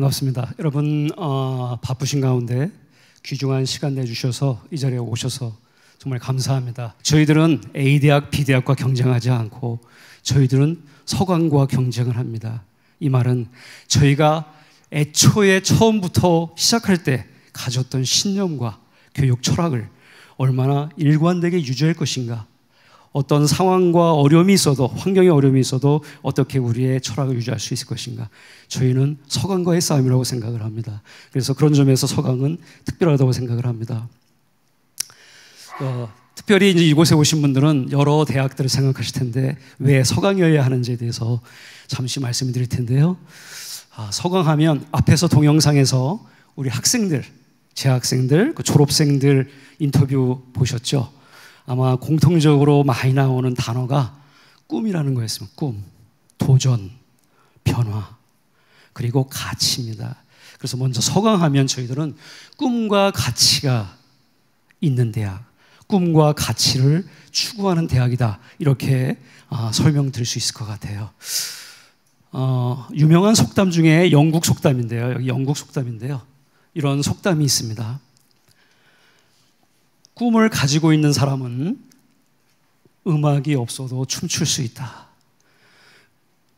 반갑습니다. 여러분 바쁘신 가운데 귀중한 시간 내주셔서 이 자리에 오셔서 정말 감사합니다. 저희들은 A대학, B대학과 경쟁하지 않고 저희들은 서강과 경쟁을 합니다. 이 말은 저희가 애초에 처음부터 시작할 때 가졌던 신념과 교육 철학을 얼마나 일관되게 유지할 것인가, 어떤 상황과 어려움이 있어도, 환경에 어려움이 있어도 어떻게 우리의 철학을 유지할 수 있을 것인가. 저희는 서강과의 싸움이라고 생각을 합니다. 그래서 그런 점에서 서강은 특별하다고 생각을 합니다. 특별히 이제 이곳에 오신 분들은 여러 대학들을 생각하실 텐데 왜 서강이어야 하는지에 대해서 잠시 말씀을 드릴 텐데요. 서강하면 앞에서 동영상에서 우리 학생들, 재학생들, 졸업생들 인터뷰 보셨죠? 아마 공통적으로 많이 나오는 단어가 꿈이라는 거였습니다. 꿈, 도전, 변화, 그리고 가치입니다. 그래서 먼저 서강하면 저희들은 꿈과 가치가 있는 대학, 꿈과 가치를 추구하는 대학이다, 이렇게 설명드릴 수 있을 것 같아요. 유명한 속담 중에 영국 속담인데요. 여기 영국 속담인데요. 이런 속담이 있습니다. 꿈을 가지고 있는 사람은 음악이 없어도 춤출 수 있다.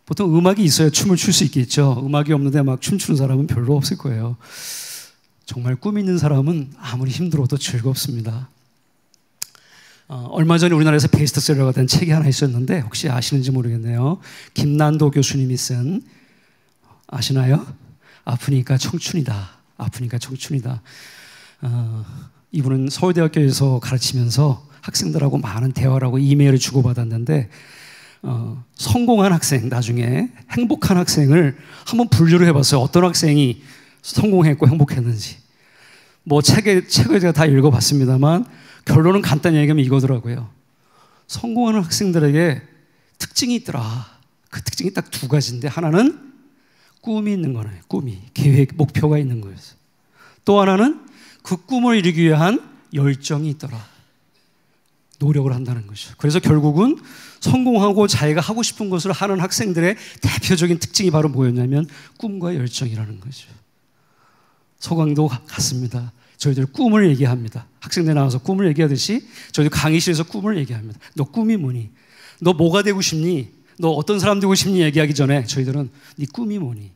보통 음악이 있어야 춤을 출 수 있겠죠. 음악이 없는데 막 춤추는 사람은 별로 없을 거예요. 정말 꿈 있는 사람은 아무리 힘들어도 즐겁습니다. 얼마 전에 우리나라에서 베스트셀러가 된 책이 하나 있었는데 혹시 아시는지 모르겠네요. 김난도 교수님이 쓴, 아시나요? 아프니까 청춘이다. 아프니까 청춘이다. 이분은 서울대학교에서 가르치면서 학생들하고 많은 대화를 하고 이메일을 주고받았는데 성공한 학생, 나중에 행복한 학생을 한번 분류를 해봤어요. 어떤 학생이 성공했고 행복했는지. 뭐 책을 제가 다 읽어봤습니다만 결론은 간단히 얘기하면 이거더라고요. 성공하는 학생들에게 특징이 있더라. 그 특징이 딱 두 가지인데, 하나는 꿈이 있는 거네요. 꿈이, 계획, 목표가 있는 거였어요. 또 하나는 그 꿈을 이루기 위한 열정이 있더라. 노력을 한다는 거죠. 그래서 결국은 성공하고 자기가 하고 싶은 것을 하는 학생들의 대표적인 특징이 바로 뭐였냐면 꿈과 열정이라는 거죠. 서강도 같습니다. 저희들 꿈을 얘기합니다. 학생들 나와서 꿈을 얘기하듯이 저희들 강의실에서 꿈을 얘기합니다. 너 꿈이 뭐니? 너 뭐가 되고 싶니? 너 어떤 사람 되고 싶니? 얘기하기 전에 저희들은 네 꿈이 뭐니?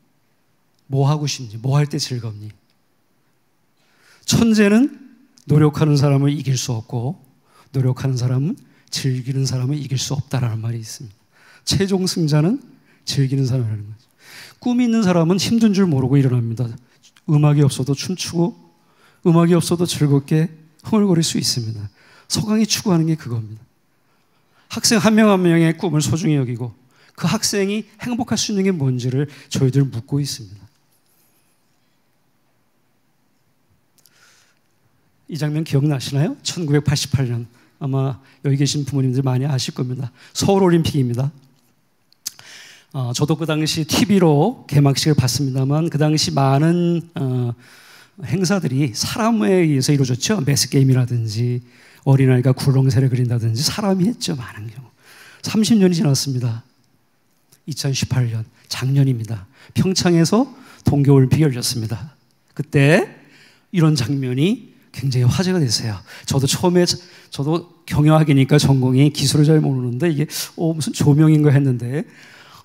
뭐 하고 싶니? 뭐 할 때 즐겁니? 천재는 노력하는 사람을 이길 수 없고 노력하는 사람은 즐기는 사람을 이길 수 없다라는 말이 있습니다. 최종 승자는 즐기는 사람이라는 거죠. 꿈이 있는 사람은 힘든 줄 모르고 일어납니다. 음악이 없어도 춤추고 음악이 없어도 즐겁게 흥얼거릴 수 있습니다. 서강이 추구하는 게 그겁니다. 학생 한 명 한 명의 꿈을 소중히 여기고 그 학생이 행복할 수 있는 게 뭔지를 저희들 묻고 있습니다. 이 장면 기억나시나요? 1988년. 아마 여기 계신 부모님들 많이 아실 겁니다. 서울올림픽입니다. 저도 그 당시 TV로 개막식을 봤습니다만 그 당시 많은 행사들이 사람에 의해서 이루어졌죠. 매스게임이라든지 어린아이가 굴렁쇠를 그린다든지 사람이 했죠. 많은 경우. 30년이 지났습니다. 2018년 작년입니다. 평창에서 동계올림픽이 열렸습니다. 그때 이런 장면이 굉장히 화제가 됐어요. 저도 처음에 저도 경영학이니까 전공이 기술을 잘 모르는데 이게 무슨 조명인가 했는데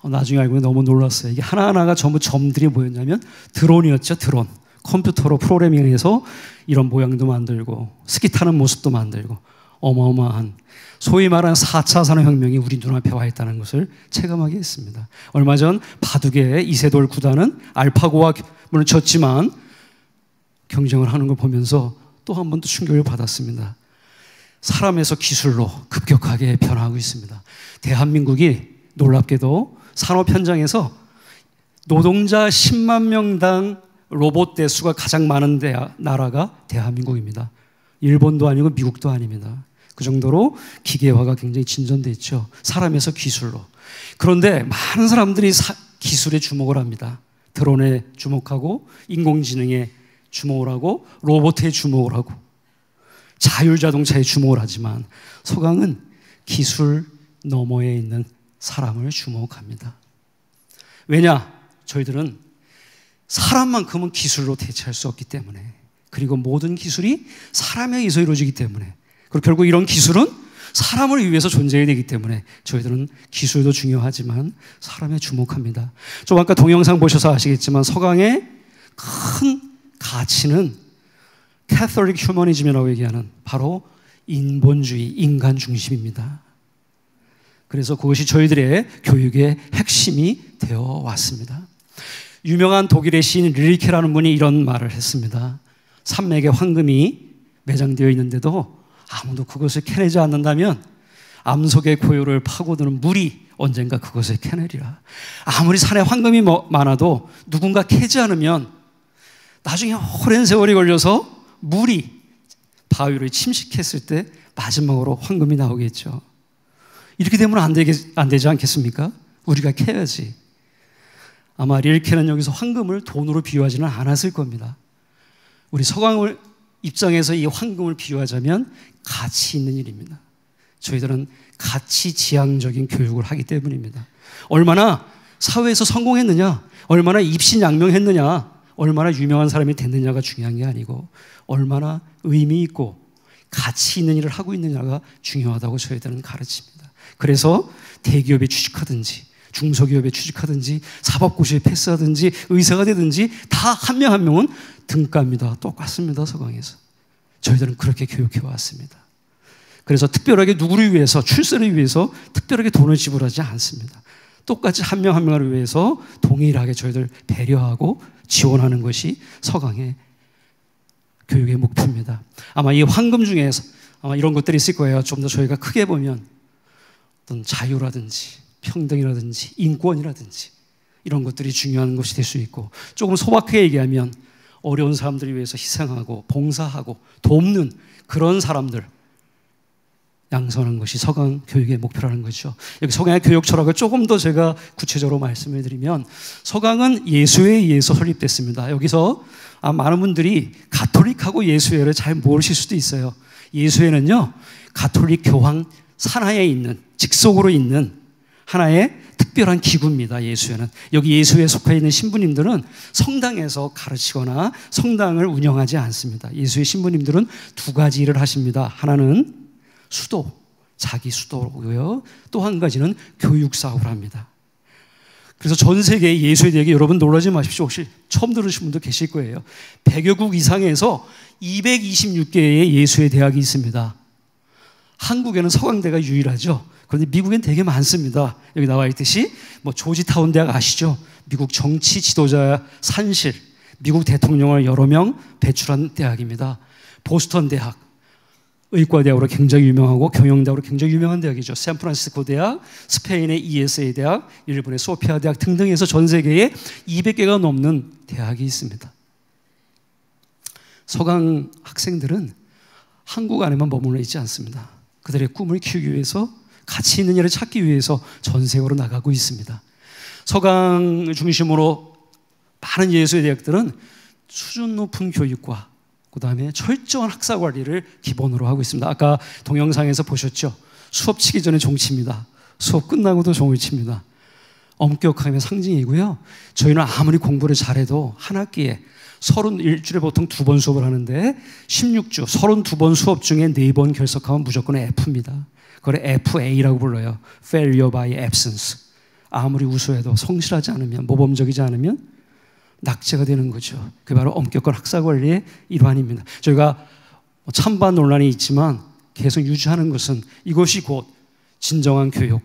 나중에 알고 너무 놀랐어요. 이게 하나하나가 전부 점들이 뭐였냐면 드론이었죠. 드론. 컴퓨터로 프로그래밍해서 이런 모양도 만들고 스키 타는 모습도 만들고 어마어마한 소위 말하는 4차 산업혁명이 우리 눈앞에 와 있다는 것을 체감하게 했습니다. 얼마 전 바둑의 이세돌 구단은 알파고와 물론 졌지만 경쟁을 하는 걸 보면서 또 한 번 더 충격을 받았습니다. 사람에서 기술로 급격하게 변화하고 있습니다. 대한민국이 놀랍게도 산업 현장에서 노동자 10만 명당 로봇 대수가 가장 많은 나라가 대한민국입니다. 일본도 아니고 미국도 아닙니다. 그 정도로 기계화가 굉장히 진전돼 있죠. 사람에서 기술로. 그런데 많은 사람들이 기술에 주목을 합니다. 드론에 주목하고 인공지능에 주목을 하고 로봇에 주목을 하고 자율자동차에 주목을 하지만 서강은 기술 너머에 있는 사람을 주목합니다. 왜냐? 저희들은 사람만큼은 기술로 대체할 수 없기 때문에, 그리고 모든 기술이 사람에 의해서 이루어지기 때문에, 그리고 결국 이런 기술은 사람을 위해서 존재해야 되기 때문에 저희들은 기술도 중요하지만 사람에 주목합니다. 좀 아까 동영상 보셔서 아시겠지만 서강의 큰 가치는 캐톨릭 휴머니즘이라고 얘기하는 바로 인본주의, 인간 중심입니다. 그래서 그것이 저희들의 교육의 핵심이 되어 왔습니다. 유명한 독일의 시인 릴케라는 분이 이런 말을 했습니다. 산맥에 황금이 매장되어 있는데도 아무도 그것을 캐내지 않는다면 암석의 고요를 파고드는 물이 언젠가 그것을 캐내리라. 아무리 산에 황금이 많아도 누군가 캐지 않으면 나중에 오랜 세월이 걸려서 물이 바위를 침식했을 때 마지막으로 황금이 나오겠죠. 이렇게 되면 안 되지 않겠습니까? 우리가 캐야지. 아마 릴케는 여기서 황금을 돈으로 비유하지는 않았을 겁니다. 우리 서강을 입장에서 이 황금을 비유하자면 가치 있는 일입니다. 저희들은 가치 지향적인 교육을 하기 때문입니다. 얼마나 사회에서 성공했느냐, 얼마나 입신양명했느냐, 얼마나 유명한 사람이 됐느냐가 중요한 게 아니고 얼마나 의미 있고 가치 있는 일을 하고 있느냐가 중요하다고 저희들은 가르칩니다. 그래서 대기업에 취직하든지 중소기업에 취직하든지 사법고시에 패스하든지 의사가 되든지 다 한 명 한 명은 등가입니다. 똑같습니다. 서강에서. 저희들은 그렇게 교육해 왔습니다. 그래서 특별하게 누구를 위해서, 출세를 위해서 특별하게 돈을 지불하지 않습니다. 똑같이 한 명 한 명을 위해서 동일하게 저희들 배려하고 지원하는 것이 서강의 교육의 목표입니다. 아마 이 황금 중에서 아마 이런 것들이 있을 거예요. 좀 더 저희가 크게 보면 어떤 자유라든지 평등이라든지 인권이라든지 이런 것들이 중요한 것이 될 수 있고, 조금 소박하게 얘기하면 어려운 사람들을 위해서 희생하고 봉사하고 돕는 그런 사람들 양성하는 것이 서강 교육의 목표라는 거죠. 여기 서강의 교육 철학을 조금 더 제가 구체적으로 말씀을 드리면, 서강은 예수회에 의해서 설립됐습니다. 여기서 많은 분들이 가톨릭하고 예수회를 잘 모르실 수도 있어요. 예수회는요, 가톨릭 교황 산하에 있는, 직속으로 있는 하나의 특별한 기구입니다. 예수회는. 여기 예수회에 속해 있는 신부님들은 성당에서 가르치거나 성당을 운영하지 않습니다. 예수회 신부님들은 두 가지 일을 하십니다. 하나는 수도, 자기 수도고요. 또 한 가지는 교육 사업을 합니다. 그래서 전 세계 예수회 대학에 여러분 놀라지 마십시오. 혹시 처음 들으신 분도 계실 거예요. 100여 국 이상에서 226개의 예수회 대학이 있습니다. 한국에는 서강대가 유일하죠. 그런데 미국엔 되게 많습니다. 여기 나와 있듯이 조지타운 대학 아시죠? 미국 정치 지도자 산실, 미국 대통령을 여러 명 배출한 대학입니다. 보스턴 대학, 의과대학으로 굉장히 유명하고 경영대학으로 굉장히 유명한 대학이죠. 샌프란시스코 대학, 스페인의 ESA 대학, 일본의 소피아 대학 등등해서 전 세계에 200개가 넘는 대학이 있습니다. 서강 학생들은 한국 안에만 머물러 있지 않습니다. 그들의 꿈을 키우기 위해서, 가치 있는 일을 찾기 위해서 전 세계로 나가고 있습니다. 서강을 중심으로 많은 예수의 대학들은 수준 높은 교육과 그 다음에 철저한 학사 관리를 기본으로 하고 있습니다. 아까 동영상에서 보셨죠? 수업 치기 전에 종칩니다. 수업 끝나고도 종을 칩니다. 엄격함의 상징이고요. 저희는 아무리 공부를 잘해도 한 학기에 일주일에 보통 2번 수업을 하는데 16주, 32번 수업 중에 4번 결석하면 무조건 F입니다. 그걸 FA라고 불러요. Failure by Absence. 아무리 우수해도 성실하지 않으면, 모범적이지 않으면 낙제가 되는 거죠. 그게 바로 엄격한 학사관리의 일환입니다. 저희가 찬반 논란이 있지만 계속 유지하는 것은 이것이 곧 진정한 교육,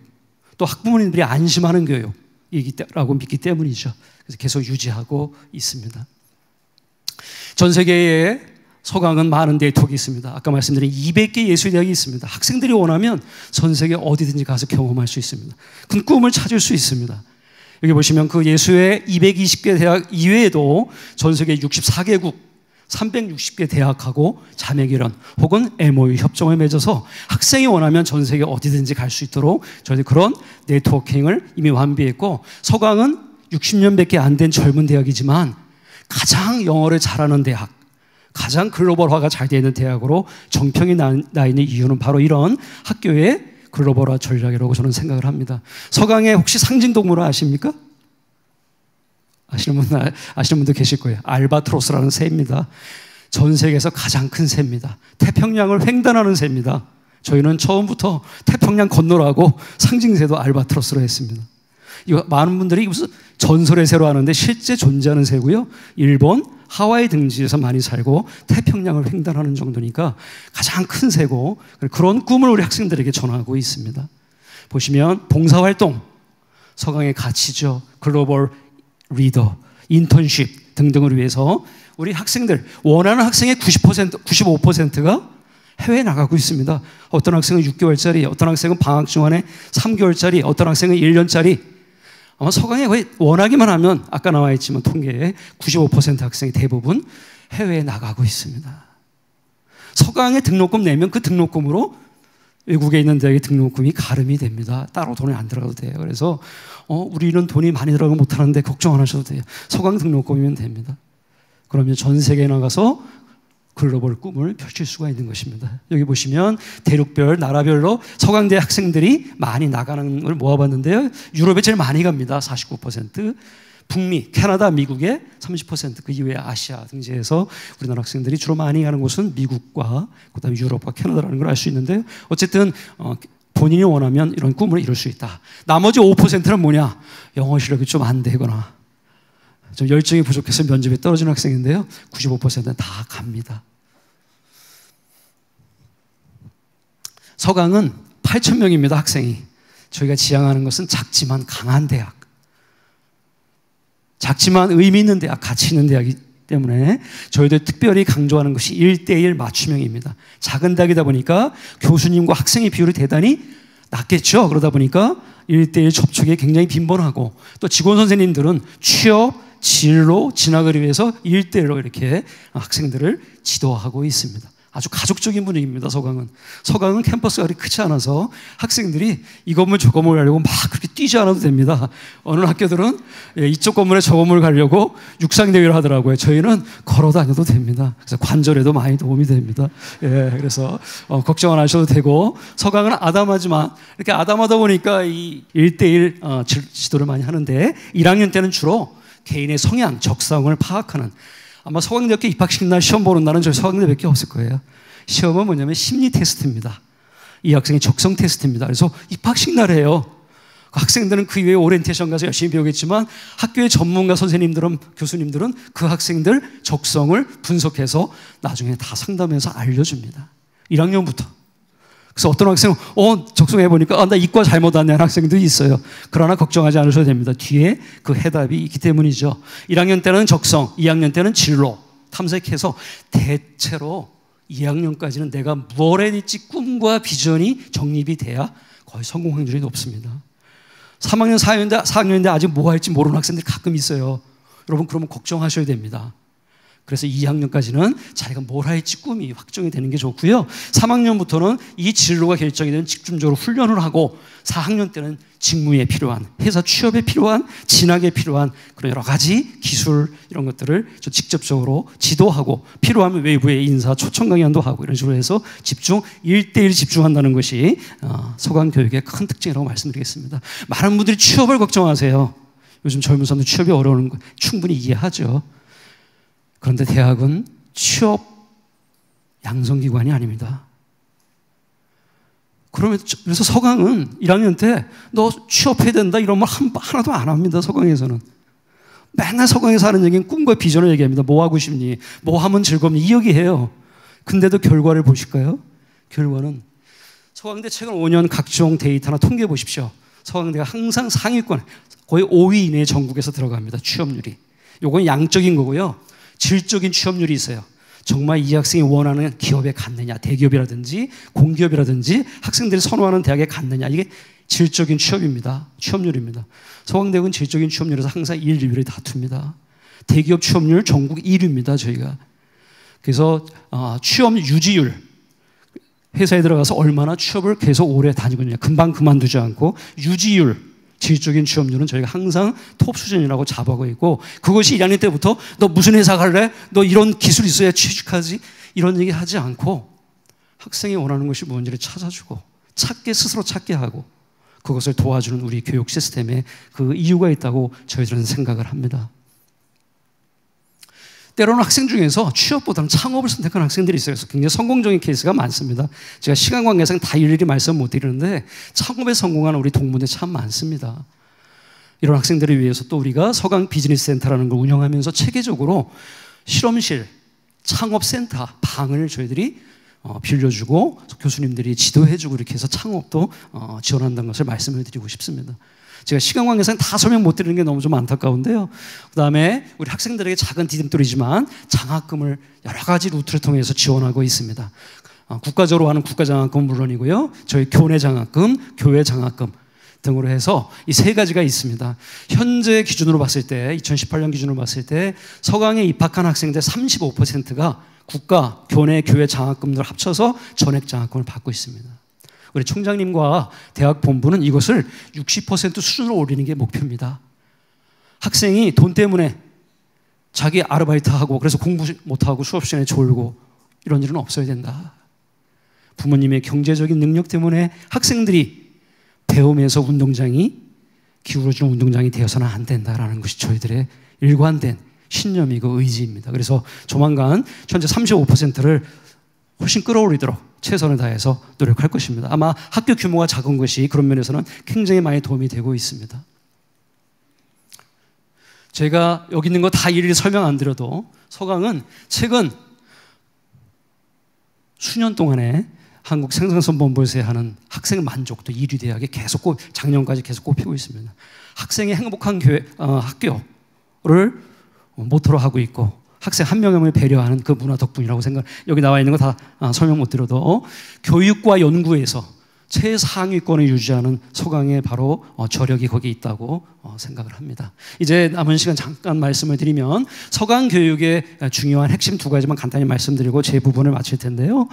또 학부모님들이 안심하는 교육이라고 믿기 때문이죠. 그래서 계속 유지하고 있습니다. 전 세계에 서강은 많은 네트워크가 있습니다. 아까 말씀드린 200개 예수대학이 있습니다. 학생들이 원하면 전 세계 어디든지 가서 경험할 수 있습니다. 그 꿈을 찾을 수 있습니다. 여기 보시면 그 예수의 220개 대학 이외에도 전 세계 64개국 360개 대학하고 자매결연 혹은 MOU 협정을 맺어서 학생이 원하면 전 세계 어디든지 갈 수 있도록 저희들 그런 네트워킹을 이미 완비했고, 서강은 60년밖에 안 된 젊은 대학이지만 가장 영어를 잘하는 대학, 가장 글로벌화가 잘 되어 있는 대학으로 정평이 나 있는 이유는 바로 이런 학교의 글로벌화 전략이라고 저는 생각을 합니다. 서강의 혹시 상징동물을 아십니까? 아시는 분도 계실 거예요. 알바트로스라는 새입니다. 전 세계에서 가장 큰 새입니다. 태평양을 횡단하는 새입니다. 저희는 처음부터 태평양 건너라고 상징새도 알바트로스로 했습니다. 이거 많은 분들이 무슨 전설의 새로 하는데 실제 존재하는 새고요. 일본 하와이 등지에서 많이 살고 태평양을 횡단하는 정도니까 가장 큰 새고, 그런 꿈을 우리 학생들에게 전하고 있습니다. 보시면 봉사활동, 서강의 가치죠. 글로벌 리더, 인턴십 등등을 위해서 우리 학생들, 원하는 학생의 90%, 95%가 해외에 나가고 있습니다. 어떤 학생은 6개월짜리, 어떤 학생은 방학 중간에 3개월짜리, 어떤 학생은 1년짜리. 아마 서강에 거의 원하기만 하면 아까 나와 있지만 통계에 95% 학생이 대부분 해외에 나가고 있습니다. 서강에 등록금 내면 그 등록금으로 외국에 있는 대학의 등록금이 가름이 됩니다. 따로 돈이 안 들어가도 돼요. 그래서 우리는 돈이 많이 들어가고 못하는데 걱정 안 하셔도 돼요. 서강 등록금이면 됩니다. 그러면 전 세계에 나가서 글로벌 꿈을 펼칠 수가 있는 것입니다. 여기 보시면 대륙별, 나라별로 서강대 학생들이 많이 나가는 걸 모아봤는데요. 유럽에 제일 많이 갑니다. 49%. 북미, 캐나다, 미국의 30%, 그 이외에 아시아 등지에서 우리나라 학생들이 주로 많이 가는 곳은 미국과 그다음에 유럽과 캐나다라는 걸 알 수 있는데요. 어쨌든 본인이 원하면 이런 꿈을 이룰 수 있다. 나머지 5%는 뭐냐? 영어 실력이 좀 안 되거나 좀 열정이 부족해서 면접에 떨어지는 학생인데요. 95%는 다 갑니다. 서강은 8,000명입니다. 학생이. 저희가 지향하는 것은 작지만 강한 대학, 작지만 의미 있는 대학, 가치 있는 대학이기 때문에 저희들 특별히 강조하는 것이 1:1 맞춤형입니다. 작은 대학이다 보니까 교수님과 학생의 비율이 대단히 낮겠죠. 그러다 보니까 1:1 접촉이 굉장히 빈번하고, 또 직원 선생님들은 취업, 진로, 진학을 위해서 1:1로 이렇게 학생들을 지도하고 있습니다. 아주 가족적인 분위기입니다. 서강은 캠퍼스가 그렇게 크지 않아서 학생들이 이 건물 저 건물 가려고 막 그렇게 뛰지 않아도 됩니다. 어느 학교들은 이쪽 건물에 저 건물 가려고 육상대회를 하더라고요. 저희는 걸어 다녀도 됩니다. 그래서 관절에도 많이 도움이 됩니다. 그래서 걱정 안 하셔도 되고, 서강은 아담하지만 이렇게 아담하다 보니까 이 1:1 지도를 많이 하는데, 1학년 때는 주로 개인의 성향, 적성을 파악하는, 아마 서강대학교 입학식 날 시험 보는 날은 저희 서강대밖에 없을 거예요. 시험은 뭐냐면 심리 테스트입니다. 이 학생의 적성 테스트입니다. 그래서 입학식 날이에요. 학생들은 그 이후에 오리엔테이션 가서 열심히 배우겠지만 학교의 전문가 선생님들은, 교수님들은 그 학생들 적성을 분석해서 나중에 다 상담해서 알려줍니다. 1학년부터. 그래서 어떤 학생은 적성해보니까 나 이과 잘못 왔네 하는 학생도 있어요. 그러나 걱정하지 않으셔도 됩니다. 뒤에 그 해답이 있기 때문이죠. 1학년 때는 적성, 2학년 때는 진로 탐색해서 대체로 2학년까지는 내가 뭘 해야 될지 꿈과 비전이 정립이 돼야 거의 성공 확률이 높습니다. 3학년, 4학년인데 아직 뭐 할지 모르는 학생들이 가끔 있어요. 여러분, 그러면 걱정하셔야 됩니다. 그래서 2학년까지는 자기가 뭘 할지 꿈이 확정이 되는 게 좋고요. 3학년부터는 이 진로가 결정이 되는 집중적으로 훈련을 하고, 4학년 때는 직무에 필요한, 회사 취업에 필요한, 진학에 필요한 그런 여러 가지 기술 이런 것들을 직접적으로 지도하고, 필요하면 외부의 인사 초청 강연도 하고, 이런 식으로 해서 1:1 집중한다는 것이 서강 교육의 큰 특징이라고 말씀드리겠습니다. 많은 분들이 취업을 걱정하세요. 요즘 젊은 사람들 취업이 어려운 거 충분히 이해하죠. 그런데 대학은 취업 양성기관이 아닙니다. 그래서 서강은 1학년 때 너 취업해야 된다 이런 말 하나도 안 합니다. 서강에서는. 맨날 서강에서 하는 얘기는 꿈과 비전을 얘기합니다. 뭐 하고 싶니? 뭐 하면 즐겁니? 이 얘기해요. 근데도 결과를 보실까요? 결과는 서강대 최근 5년 각종 데이터나 통계해 보십시오. 서강대가 항상 상위권, 거의 5위 이내에 전국에서 들어갑니다. 취업률이. 요건 양적인 거고요. 질적인 취업률이 있어요. 정말 이 학생이 원하는 기업에 갔느냐, 대기업이라든지 공기업이라든지 학생들이 선호하는 대학에 갔느냐, 이게 질적인 취업률입니다. 서강대학은 질적인 취업률에서 항상 1, 2위를 다툽니다. 대기업 취업률 전국 1위입니다. 저희가. 그래서 취업 유지율, 회사에 들어가서 얼마나 취업을 계속 오래 다니고 있느냐, 금방 그만두지 않고 유지율, 질적인 취업률은 저희가 항상 톱 수준이라고 잡아가고 있고, 그것이 1학년 때부터 너 무슨 회사 갈래? 너 이런 기술 있어야 취직하지? 이런 얘기 하지 않고 학생이 원하는 것이 뭔지를 찾아주고 스스로 찾게 하고 그것을 도와주는 우리 교육 시스템에 그 이유가 있다고 저희들은 생각을 합니다. 때로는 학생 중에서 취업보다는 창업을 선택하는 학생들이 있어요. 그래서 굉장히 성공적인 케이스가 많습니다. 제가 시간 관계상 다 일일이 말씀 못 드리는데 창업에 성공하는 우리 동문회 참 많습니다. 이런 학생들을 위해서 또 우리가 서강 비즈니스 센터라는 걸 운영하면서 체계적으로 실험실, 창업센터, 방을 저희들이 빌려주고 교수님들이 지도해주고 이렇게 해서 창업도 지원한다는 것을 말씀을 드리고 싶습니다. 제가 시간 관계상 다 설명 못 드리는 게 너무 좀 안타까운데요. 그 다음에 우리 학생들에게 작은 디딤돌이지만 장학금을 여러 가지 루트를 통해서 지원하고 있습니다. 국가적으로 하는 국가장학금은 물론이고요. 저희 교내 장학금, 교회 장학금 등으로 해서 이 세 가지가 있습니다. 현재 기준으로 봤을 때 2018년 기준으로 봤을 때 서강에 입학한 학생들 35%가 국가, 교내, 교회 장학금들 합쳐서 전액 장학금을 받고 있습니다. 우리 총장님과 대학 본부는 이것을 60% 수준으로 올리는 게 목표입니다. 학생이 돈 때문에 자기 아르바이트하고 그래서 공부 못하고 수업 시간에 졸고 이런 일은 없어야 된다. 부모님의 경제적인 능력 때문에 학생들이 배우면서 운동장이 기울어지는 운동장이 되어서는 안 된다라는 것이 저희들의 일관된 신념이고 의지입니다. 그래서 조만간 현재 35%를 훨씬 끌어올리도록 최선을 다해서 노력할 것입니다. 아마 학교 규모가 작은 것이 그런 면에서는 굉장히 많이 도움이 되고 있습니다. 제가 여기 있는 거 다 일일이 설명 안 드려도 서강은 최근 수년 동안에 한국 생산성본부에서 하는 학생 만족도 1위 대학에 계속 작년까지 계속 꼽히고 있습니다. 학생의 행복한 학교를 모토로 하고 있고 학생 한 명을 배려하는 그 문화 덕분이라고 여기 나와 있는 거 다 설명 못 드려도 교육과 연구에서 최상위권을 유지하는 서강의 바로 저력이 거기 있다고 생각을 합니다. 이제 남은 시간 잠깐 말씀을 드리면 서강 교육의 중요한 핵심 두 가지만 간단히 말씀드리고 제 부분을 마칠 텐데요.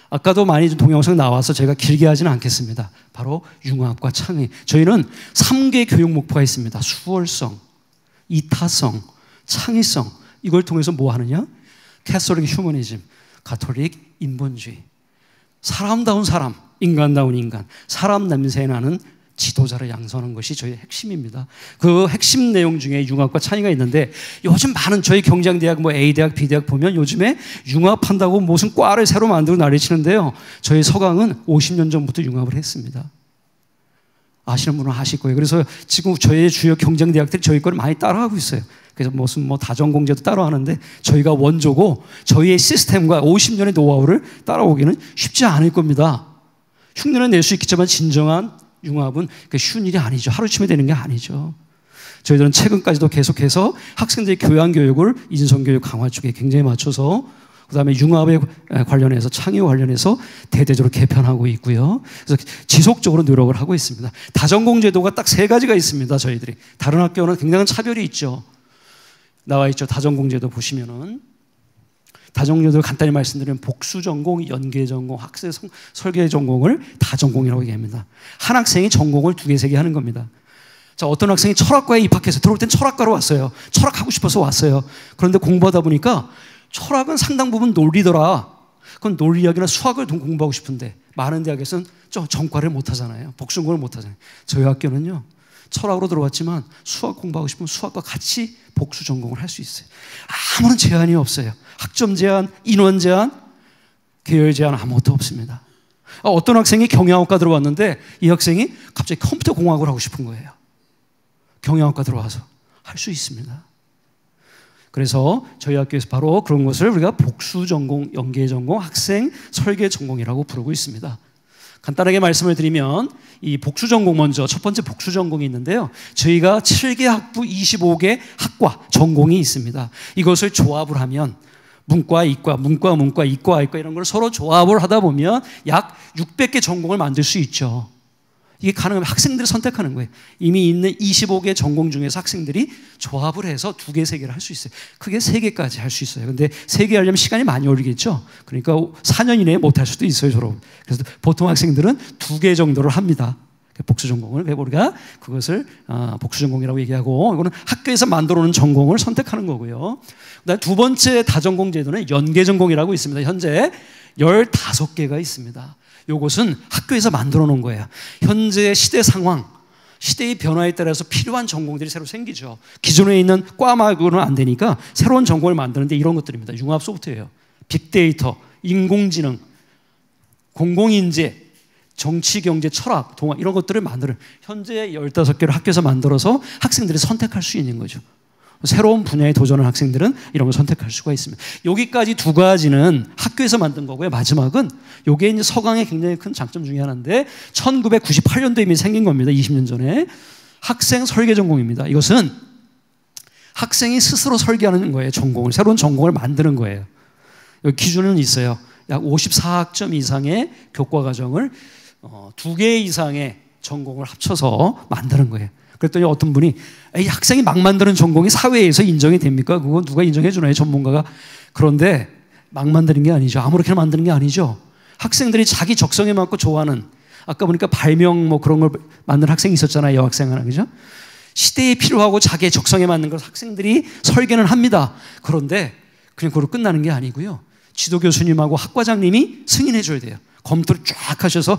아까도 많이 동영상 나와서 제가 길게 하지는 않겠습니다. 바로 융합과 창의. 저희는 3개 교육 목표가 있습니다. 수월성, 이타성, 창의성. 이걸 통해서 뭐 하느냐? 캐톨릭 휴머니즘, 가톨릭 인본주의. 사람다운 사람, 인간다운 인간, 사람 냄새 나는 지도자를 양성하는 것이 저희의 핵심입니다. 그 핵심 내용 중에 융합과 창의가 있는데 요즘 많은 저희 경장대학, A대학, B대학 보면 요즘에 융합한다고 무슨 과를 새로 만들고 난리치는데요. 저희 서강은 50년 전부터 융합을 했습니다. 아시는 분은 아실 거예요. 그래서 지금 저희 주요 경장대학들이 저희 거를 많이 따라하고 있어요. 그래서 무슨 다전공제도 따로 하는데 저희가 원조고 저희의 시스템과 50년의 노하우를 따라오기는 쉽지 않을 겁니다. 흉내는 낼 수 있겠지만 진정한 융합은 쉬운 일이 아니죠. 하루치면 되는 게 아니죠. 저희들은 최근까지도 계속해서 학생들의 교양교육을 인성교육 강화 쪽에 굉장히 맞춰서 그 다음에 융합에 관련해서 창의와 관련해서 대대적으로 개편하고 있고요. 그래서 지속적으로 노력을 하고 있습니다. 다전공 제도가 딱 3가지가 있습니다. 저희들이. 다른 학교는 굉장한 차별이 있죠. 나와 있죠. 다전공 제도 보시면은 다전공제도를 간단히 말씀드리면 복수전공, 연계전공, 학생 설계전공을 다전공이라고 얘기합니다. 한 학생이 전공을 2개, 3개 하는 겁니다. 자, 어떤 학생이 철학과에 입학해서 들어올 땐 철학과로 왔어요. 철학하고 싶어서 왔어요. 그런데 공부하다 보니까 철학은 상당 부분 논리더라. 그건 논리학이나 수학을 공부하고 싶은데 많은 대학에서는 전과를 못 하잖아요. 복수전공을 못 하잖아요. 저희 학교는요. 철학으로 들어왔지만 수학 공부하고 싶으면 수학과 같이 복수 전공을 할 수 있어요. 아무런 제한이 없어요. 학점 제한, 인원 제한, 계열 제한 아무것도 없습니다. 어떤 학생이 경영학과 들어왔는데 이 학생이 갑자기 컴퓨터 공학을 하고 싶은 거예요. 경영학과 들어와서 할 수 있습니다. 그래서 저희 학교에서 바로 그런 것을 우리가 복수 전공, 연계 전공, 학생 설계 전공이라고 부르고 있습니다. 간단하게 말씀을 드리면 이 복수 전공 먼저 첫 번째 복수 전공이 있는데요. 저희가 7개 학부 25개 학과 전공이 있습니다. 이것을 조합을 하면 문과, 이과, 문과, 이과 이런 걸 서로 조합을 하다 보면 약 600개 전공을 만들 수 있죠. 이게 가능하면 학생들이 선택하는 거예요. 이미 있는 25개 전공 중에서 학생들이 조합을 해서 2개, 3개를 할 수 있어요. 크게 3개까지 할 수 있어요. 근데 3개 하려면 시간이 많이 걸리겠죠. 그러니까 4년 이내에 못 할 수도 있어요, 졸업. 그래서 보통 학생들은 2개 정도를 합니다. 복수 전공을. 우리가 그것을 복수 전공이라고 얘기하고, 이거는 학교에서 만들어 놓은 전공을 선택하는 거고요. 그다음에 두 번째 다전공 제도는 연계 전공이라고 있습니다. 현재 15개가 있습니다. 이것은 학교에서 만들어 놓은 거예요. 현재 시대 상황, 시대의 변화에 따라서 필요한 전공들이 새로 생기죠. 기존에 있는 과마고는 안 되니까 새로운 전공을 만드는데 이런 것들입니다. 융합 소프트웨어, 빅데이터, 인공지능, 공공인재, 정치, 경제, 철학, 동화 이런 것들을 만드는 현재 15개를 학교에서 만들어서 학생들이 선택할 수 있는 거죠. 새로운 분야에 도전하는 학생들은 이런 걸 선택할 수가 있습니다. 여기까지 두 가지는 학교에서 만든 거고요. 마지막은 이게 이제 서강의 굉장히 큰 장점 중에 하나인데 1998년도에 이미 생긴 겁니다. 20년 전에. 학생 설계 전공입니다. 이것은 학생이 스스로 설계하는 거예요. 전공을. 새로운 전공을 만드는 거예요. 여기 기준은 있어요. 약 54학점 이상의 교과 과정을 2개 이상의 전공을 합쳐서 만드는 거예요. 그랬더니 어떤 분이 이 학생이 막 만드는 전공이 사회에서 인정이 됩니까? 그거 누가 인정해 주나요? 전문가가. 그런데 막 만드는 게 아니죠. 아무렇게나 만드는 게 아니죠. 학생들이 자기 적성에 맞고 좋아하는, 아까 보니까 발명 뭐 그런 걸 만든 학생이 있었잖아요. 여학생 하나, 그죠? 시대에 필요하고 자기의 적성에 맞는 걸 학생들이 설계는 합니다. 그런데 그냥 그걸로 끝나는 게 아니고요. 지도 교수님하고 학과장님이 승인해 줘야 돼요. 검토를 쫙 하셔서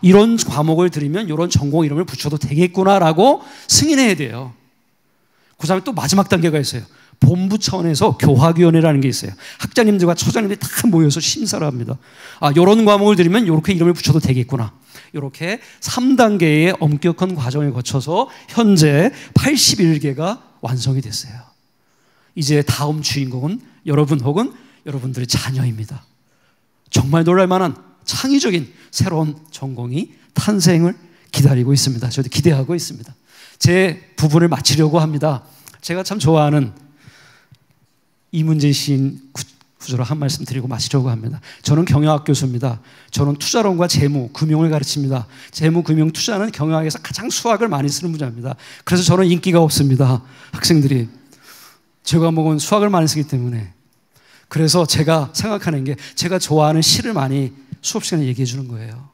이런 과목을 들으면 이런 전공 이름을 붙여도 되겠구나라고 승인해야 돼요. 그 다음에 또 마지막 단계가 있어요. 본부 차원에서 교학위원회라는 게 있어요. 학장님들과 처장님들이 다 모여서 심사를 합니다. 이런 과목을 들으면 이렇게 이름을 붙여도 되겠구나. 이렇게 3단계의 엄격한 과정을 거쳐서 현재 81개가 완성이 됐어요. 이제 다음 주인공은 여러분 혹은 여러분들의 자녀입니다. 정말 놀랄만한 창의적인 새로운 전공이 탄생을 기다리고 있습니다. 저도 기대하고 있습니다. 제 부분을 마치려고 합니다. 제가 참 좋아하는 이문재 시인 구절로 한 말씀 드리고 마치려고 합니다. 저는 경영학 교수입니다. 저는 투자론과 재무, 금융을 가르칩니다. 재무, 금융, 투자는 경영학에서 가장 수학을 많이 쓰는 분야입니다. 그래서 저는 인기가 없습니다. 학생들이. 제 과목은 수학을 많이 쓰기 때문에. 그래서 제가 생각하는 게 제가 좋아하는 시를 많이 수업 시간에 얘기해 주는 거예요.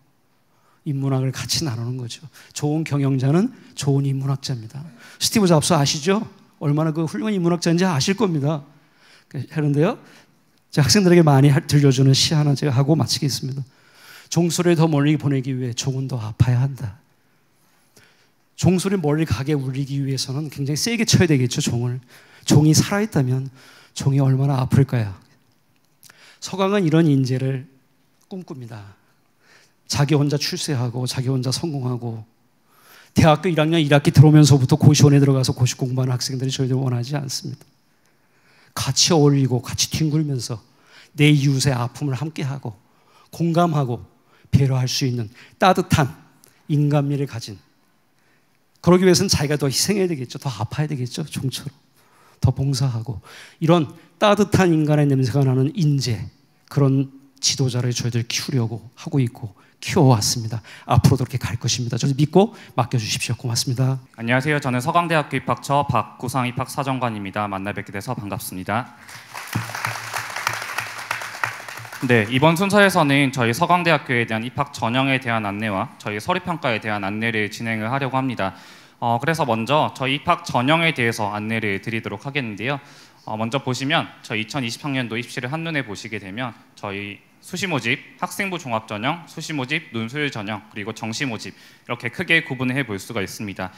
인문학을 같이 나누는 거죠. 좋은 경영자는 좋은 인문학자입니다. 스티브 잡스 아시죠? 얼마나 그 훌륭한 인문학자인지 아실 겁니다. 그런데요, 제가 학생들에게 많이 들려주는 시 하나 제가 하고 마치겠습니다. 종소리를 더 멀리 보내기 위해 종은 더 아파야 한다. 종소리를 멀리 가게 울리기 위해서는 굉장히 세게 쳐야 되겠죠, 종을. 종이 살아있다면 종이 얼마나 아플까요? 서강은 이런 인재를 꿈꿉니다. 자기 혼자 출세하고 자기 혼자 성공하고 대학교 1학년 1학기 들어오면서부터 고시원에 들어가서 고시 공부하는 학생들이 저희들 원하지 않습니다. 같이 어울리고 같이 뒹굴면서 내 이웃의 아픔을 함께하고 공감하고 배려할 수 있는 따뜻한 인간미를 가진, 그러기 위해서는 자기가 더 희생해야 되겠죠. 더 아파야 되겠죠. 종처럼 더 봉사하고 이런 따뜻한 인간의 냄새가 나는 인재, 그런 지도자를 저희들 키우려고 하고 있고 키워왔습니다. 앞으로도 그렇게 갈 것입니다. 저를 믿고 맡겨주십시오. 고맙습니다. 안녕하세요. 저는 서강대학교 입학처 박구상 입학사정관입니다. 만나 뵙게 돼서 반갑습니다. 네, 이번 순서에서는 저희 서강대학교에 대한 입학 전형에 대한 안내와 저희 서류평가에 대한 안내를 진행을 하려고 합니다. 그래서 먼저 저희 입학 전형에 대해서 안내를 드리도록 하겠는데요. 먼저 보시면 저희 2020학년도 입시를 한눈에 보시게 되면 저희 수시모집, 학생부 종합전형, 수시모집, 논술 전형, 그리고 정시모집 이렇게 크게 구분을 해볼 수가 있습니다.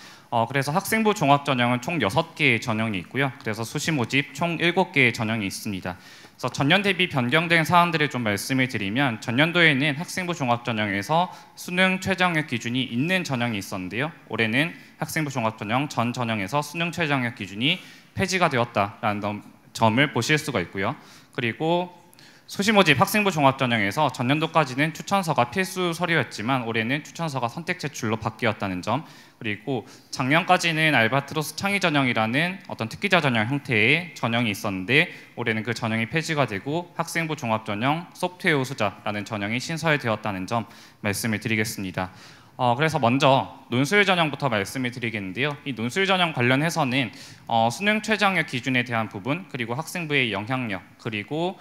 그래서 학생부 종합전형은 총 6개의 전형이 있고요. 그래서 수시모집 총 7개의 전형이 있습니다. 그래서 전년 대비 변경된 사항들을 좀 말씀을 드리면 전년도에는 학생부 종합전형에서 수능 최저학력 기준이 있는 전형이 있었는데요. 올해는 학생부 종합전형 전 전형에서 수능 최저학력 기준이 폐지가 되었다라는 점을 보실 수가 있고요. 그리고 수시모집 학생부 종합전형에서 전년도까지는 추천서가 필수 서류였지만 올해는 추천서가 선택 제출로 바뀌었다는 점, 그리고 작년까지는 알바트로스 창의전형이라는 어떤 특기자 전형 형태의 전형이 있었는데 올해는 그 전형이 폐지가 되고 학생부 종합전형 소프트웨어 우수자라는 전형이 신설되었다는 점 말씀을 드리겠습니다. 그래서 먼저 논술 전형부터 말씀을 드리겠는데요. 이 논술 전형 관련해서는 수능 최저학력 기준에 대한 부분, 그리고 학생부의 영향력, 그리고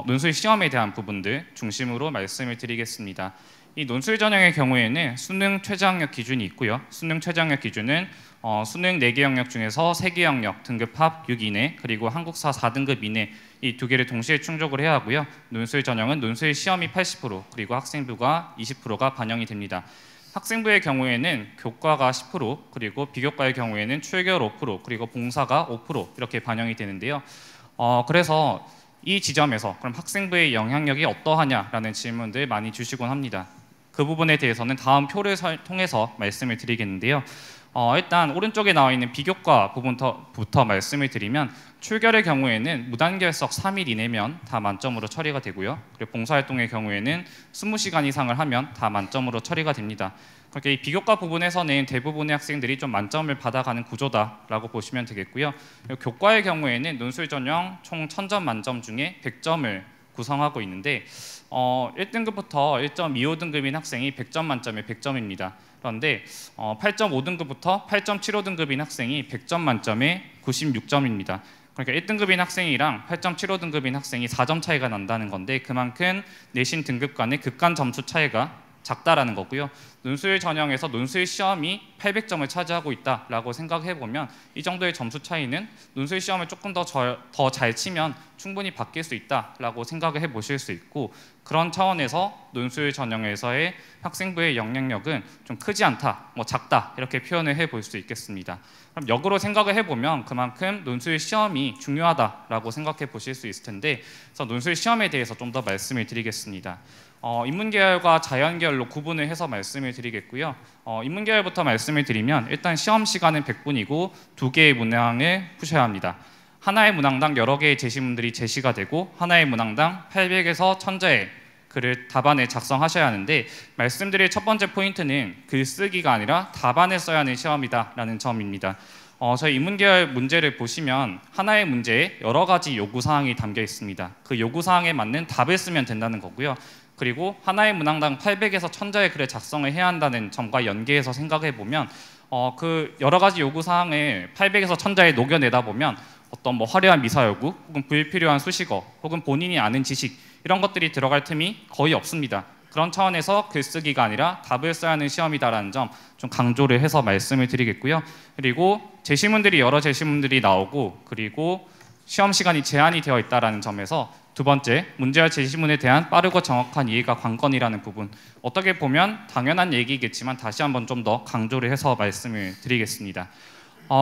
논술 시험에 대한 부분들 중심으로 말씀을 드리겠습니다. 이 논술 전형의 경우에는 수능 최저학력 기준이 있고요. 수능 최저학력 기준은 수능 4개 영역 중에서 3개 영역 등급 합 6 이내, 그리고 한국사 4등급 이내 이 2개를 동시에 충족을 해야 하고요. 논술 전형은 논술 시험이 80%, 그리고 학생부가 20%가 반영이 됩니다. 학생부의 경우에는 교과가 10%, 그리고 비교과의 경우에는 출결 5%, 그리고 봉사가 5% 이렇게 반영이 되는데요. 그래서 이 지점에서 그럼 학생부의 영향력이 어떠하냐라는 질문들 많이 주시곤 합니다. 그 부분에 대해서는 다음 표를 통해서 말씀을 드리겠는데요. 일단 오른쪽에 나와 있는 비교과 부분부터 말씀을 드리면, 출결의 경우에는 무단결석 3일 이내면 다 만점으로 처리가 되고요. 그리고 봉사활동의 경우에는 20시간 이상을 하면 다 만점으로 처리가 됩니다. 그렇게 이 비교과 부분에서는 대부분의 학생들이 좀 만점을 받아가는 구조다라고 보시면 되겠고요. 그리고 교과의 경우에는 논술 전형 총 1000점 만점 중에 100점을 구성하고 있는데 1등급부터 1.25등급인 학생이 100점 만점에 100점입니다. 그런데 8.5등급부터 8.75등급인 학생이 100점 만점에 96점입니다. 그러니까 1등급인 학생이랑 8.75등급인 학생이 4점 차이가 난다는 건데, 그만큼 내신 등급 간의 극간 점수 차이가 작다라는 거고요. 논술 전형에서 논술 시험이 800점을 차지하고 있다라고 생각해보면 이 정도의 점수 차이는 논술 시험을 조금 더 잘 치면 충분히 바뀔 수 있다라고 생각을 해보실 수 있고, 그런 차원에서 논술 전형에서의 학생부의 영향력은 좀 크지 않다, 작다 이렇게 표현을 해볼 수 있겠습니다. 그럼 역으로 생각을 해보면 그만큼 논술 시험이 중요하다라고 생각해 보실 수 있을 텐데, 그래서 논술 시험에 대해서 좀 더 말씀을 드리겠습니다. 인문계열과 자연계열로 구분을 해서 말씀을 드리겠고요. 인문계열부터 말씀을 드리면 일단 시험 시간은 100분이고 2개의 문항을 푸셔야 합니다. 하나의 문항당 여러 개의 제시문들이 제시가 되고 하나의 문항당 800에서 1000자의 글을 답안에 작성하셔야 하는데, 말씀드릴 첫 번째 포인트는 글쓰기가 아니라 답안을 써야 하는 시험이다라는 점입니다. 저희 인문계열 문제를 보시면 하나의 문제에 여러 가지 요구사항이 담겨 있습니다. 그 요구사항에 맞는 답을 쓰면 된다는 거고요. 그리고 하나의 문항당 800에서 1000자의 글을 작성을 해야 한다는 점과 연계해서 생각해 보면 그 여러 가지 요구사항을 800에서 1000자에 녹여내다 보면 어떤 화려한 미사여구 혹은 불필요한 수식어 혹은 본인이 아는 지식, 이런 것들이 들어갈 틈이 거의 없습니다. 그런 차원에서 글쓰기가 아니라 답을 써야 하는 시험이다라는 점 좀 강조를 해서 말씀을 드리겠고요. 그리고 제시문들이 여러 제시문들이 나오고, 그리고 시험 시간이 제한이 되어 있다는 점에서 두 번째, 문제와 제시문에 대한 빠르고 정확한 이해가 관건이라는 부분, 어떻게 보면 당연한 얘기겠지만 다시 한번 좀 더 강조를 해서 말씀을 드리겠습니다.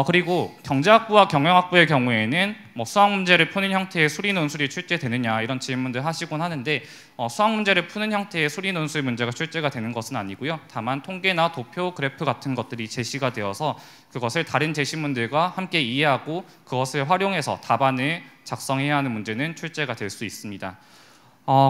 그리고 경제학부와 경영학부의 경우에는 수학 문제를 푸는 형태의 수리 논술이 출제되느냐 이런 질문들 하시곤 하는데, 수학 문제를 푸는 형태의 수리 논술 문제가 출제가 되는 것은 아니고요. 다만 통계나 도표, 그래프 같은 것들이 제시가 되어서 그것을 다른 제시문들과 함께 이해하고 그것을 활용해서 답안을 작성해야 하는 문제는 출제가 될 수 있습니다.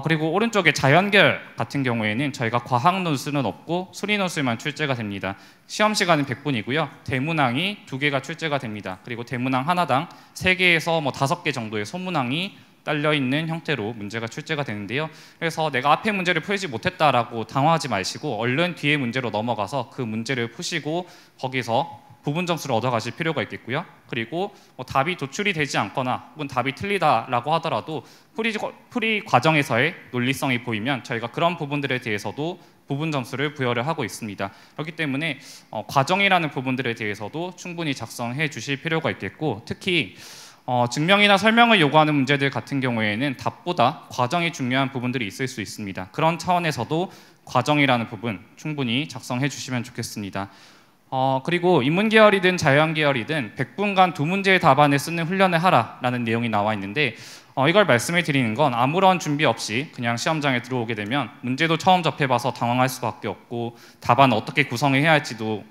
그리고 오른쪽에 자연계열 같은 경우에는 저희가 과학 논술은 없고 수리 논술만 출제가 됩니다. 시험 시간은 100분이고요. 대문항이 2개가 출제가 됩니다. 그리고 대문항 하나당 3개에서 5개 정도의 소문항이 딸려있는 형태로 문제가 출제가 되는데요. 그래서 내가 앞에 문제를 풀지 못했다라고 당황하지 마시고 얼른 뒤에 문제로 넘어가서 그 문제를 푸시고 거기서 부분 점수를 얻어가실 필요가 있겠고요. 그리고 답이 도출이 되지 않거나 혹은 답이 틀리다라고 하더라도 풀이 과정에서의 논리성이 보이면 저희가 그런 부분들에 대해서도 부분 점수를 부여를 하고 있습니다. 그렇기 때문에 과정이라는 부분들에 대해서도 충분히 작성해 주실 필요가 있겠고, 특히 증명이나 설명을 요구하는 문제들 같은 경우에는 답보다 과정이 중요한 부분들이 있을 수 있습니다. 그런 차원에서도 과정이라는 부분 충분히 작성해 주시면 좋겠습니다. 그리고 인문계열이든 자연계열이든 100분간 2문제의 답안을 쓰는 훈련을 하라라는 내용이 나와 있는데, 이걸 말씀을 드리는 건 아무런 준비 없이 그냥 시험장에 들어오게 되면 문제도 처음 접해봐서 당황할 수밖에 없고 답안을 어떻게 구성해야 할지도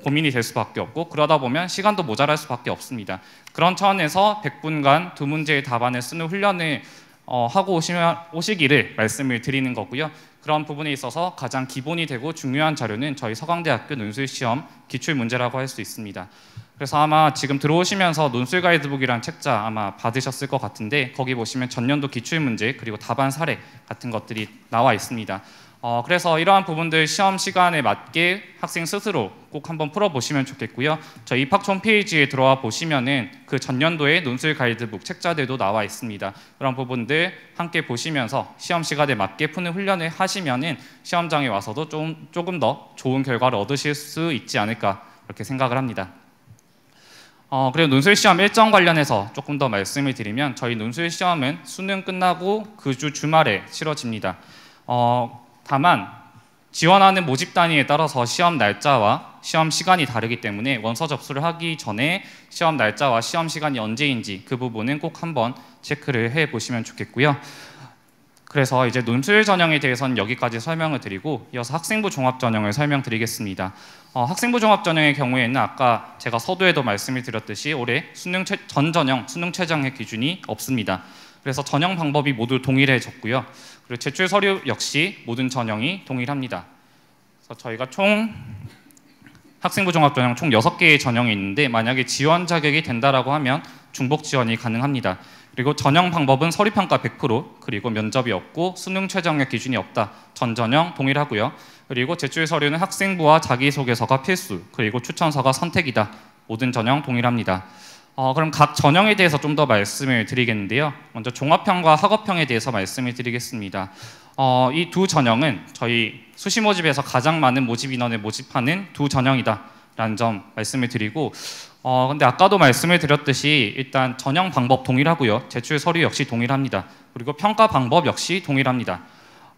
고민이 될 수밖에 없고, 그러다 보면 시간도 모자랄 수밖에 없습니다. 그런 차원에서 100분간 2문제의 답안을 쓰는 훈련을 하고 오시기를 말씀을 드리는 거고요. 그런 부분에 있어서 가장 기본이 되고 중요한 자료는 저희 서강대학교 논술시험 기출문제라고 할 수 있습니다. 그래서 아마 지금 들어오시면서 논술 가이드북이란 책자 아마 받으셨을 것 같은데, 거기 보시면 전년도 기출문제 그리고 답안 사례 같은 것들이 나와 있습니다. 그래서 이러한 부분들 시험 시간에 맞게 학생 스스로 꼭 한번 풀어보시면 좋겠고요. 저희 입학처 홈페이지에 들어와 보시면은 그 전년도의 논술 가이드북 책자들도 나와 있습니다. 그런 부분들 함께 보시면서 시험 시간에 맞게 푸는 훈련을 하시면은 시험장에 와서도 조금 더 좋은 결과를 얻으실 수 있지 않을까 그렇게 생각을 합니다. 그리고 논술 시험 일정 관련해서 조금 더 말씀을 드리면, 저희 논술 시험은 수능 끝나고 그 주 주말에 치러집니다. 다만 지원하는 모집 단위에 따라서 시험 날짜와 시험 시간이 다르기 때문에 원서 접수를 하기 전에 시험 날짜와 시험 시간이 언제인지 그 부분은 꼭 한번 체크를 해 보시면 좋겠고요. 그래서 이제 논술 전형에 대해서는 여기까지 설명을 드리고 이어서 학생부 종합 전형을 설명드리겠습니다. 학생부 종합 전형의 경우에는 아까 제가 서두에도 말씀을 드렸듯이 올해 전 전형 수능 최저의 기준이 없습니다. 그래서 전형 방법이 모두 동일해졌고요. 그리고 제출 서류 역시 모든 전형이 동일합니다. 그래서 저희가 총 학생부 종합 전형 총 6개의 전형이 있는데 만약에 지원 자격이 된다라고 하면 중복 지원이 가능합니다. 그리고 전형 방법은 서류평가 100%, 그리고 면접이 없고 수능 최저학력 기준이 없다. 전 전형 동일하고요. 그리고 제출 서류는 학생부와 자기소개서가 필수, 그리고 추천서가 선택이다. 모든 전형 동일합니다. 그럼 각 전형에 대해서 좀 더 말씀을 드리겠는데요. 먼저 종합형과 학업형에 대해서 말씀을 드리겠습니다. 이 두 전형은 저희 수시 모집에서 가장 많은 모집 인원을 모집하는 두 전형이다라는 점 말씀을 드리고, 근데 아까도 말씀을 드렸듯이 일단 전형 방법 동일하고요. 제출 서류 역시 동일합니다. 그리고 평가 방법 역시 동일합니다.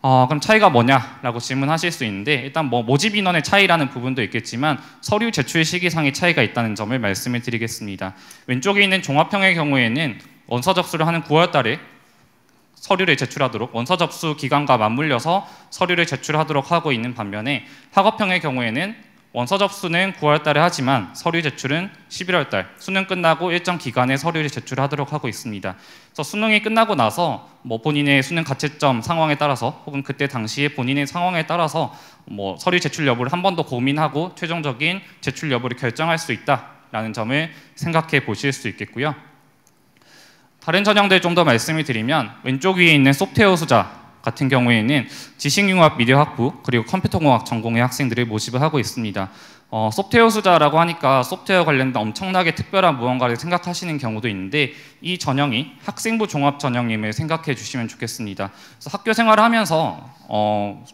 그럼 차이가 뭐냐라고 질문하실 수 있는데, 일단 뭐 모집 인원의 차이라는 부분도 있겠지만 서류 제출 시기상의 차이가 있다는 점을 말씀을 드리겠습니다. 왼쪽에 있는 종합형의 경우에는 원서 접수를 하는 9월 달에 서류를 제출하도록 원서 접수 기간과 맞물려서 서류를 제출하도록 하고 있는 반면에, 학업형의 경우에는 원서 접수는 9월 달에 하지만 서류 제출은 11월 달, 수능 끝나고 일정 기간에 서류를 제출하도록 하고 있습니다. 그래서 수능이 끝나고 나서 뭐 본인의 수능 가채점 상황에 따라서 혹은 그때 당시에 본인의 상황에 따라서 뭐 서류 제출 여부를 한 번 더 고민하고 최종적인 제출 여부를 결정할 수 있다라는 점을 생각해 보실 수 있겠고요. 다른 전형들 좀 더 말씀을 드리면, 왼쪽 위에 있는 소프트웨어 수자 같은 경우에는 지식융합 미디어학부 그리고 컴퓨터공학 전공의 학생들을 모집을 하고 있습니다. 소프트웨어 수자라고 하니까 소프트웨어 관련된 엄청나게 특별한 무언가를 생각하시는 경우도 있는데, 이 전형이 학생부 종합 전형임을 생각해 주시면 좋겠습니다. 그래서 학교 생활을 하면서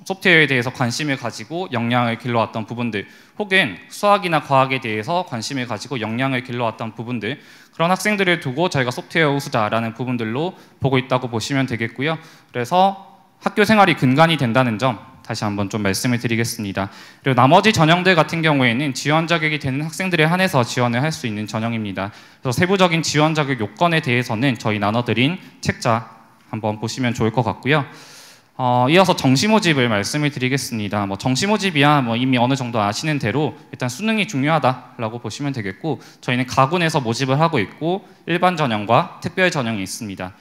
소프트웨어에 대해서 관심을 가지고 역량을 길러왔던 부분들, 혹은 수학이나 과학에 대해서 관심을 가지고 역량을 길러왔던 부분들, 그런 학생들을 두고 저희가 소프트웨어 우수자라는 부분들로 보고 있다고 보시면 되겠고요. 그래서 학교 생활이 근간이 된다는 점 다시 한번 좀 말씀을 드리겠습니다. 그리고 나머지 전형들 같은 경우에는 지원 자격이 되는 학생들에 한해서 지원을 할 수 있는 전형입니다. 그래서 세부적인 지원 자격 요건에 대해서는 저희 나눠드린 책자 한번 보시면 좋을 것 같고요. 이어서 정시 모집을 말씀을 드리겠습니다. 정시 모집이야 이미 어느 정도 아시는 대로 일단 수능이 중요하다라고 보시면 되겠고, 저희는 가군에서 모집을 하고 있고 일반 전형과 특별 전형이 있습니다.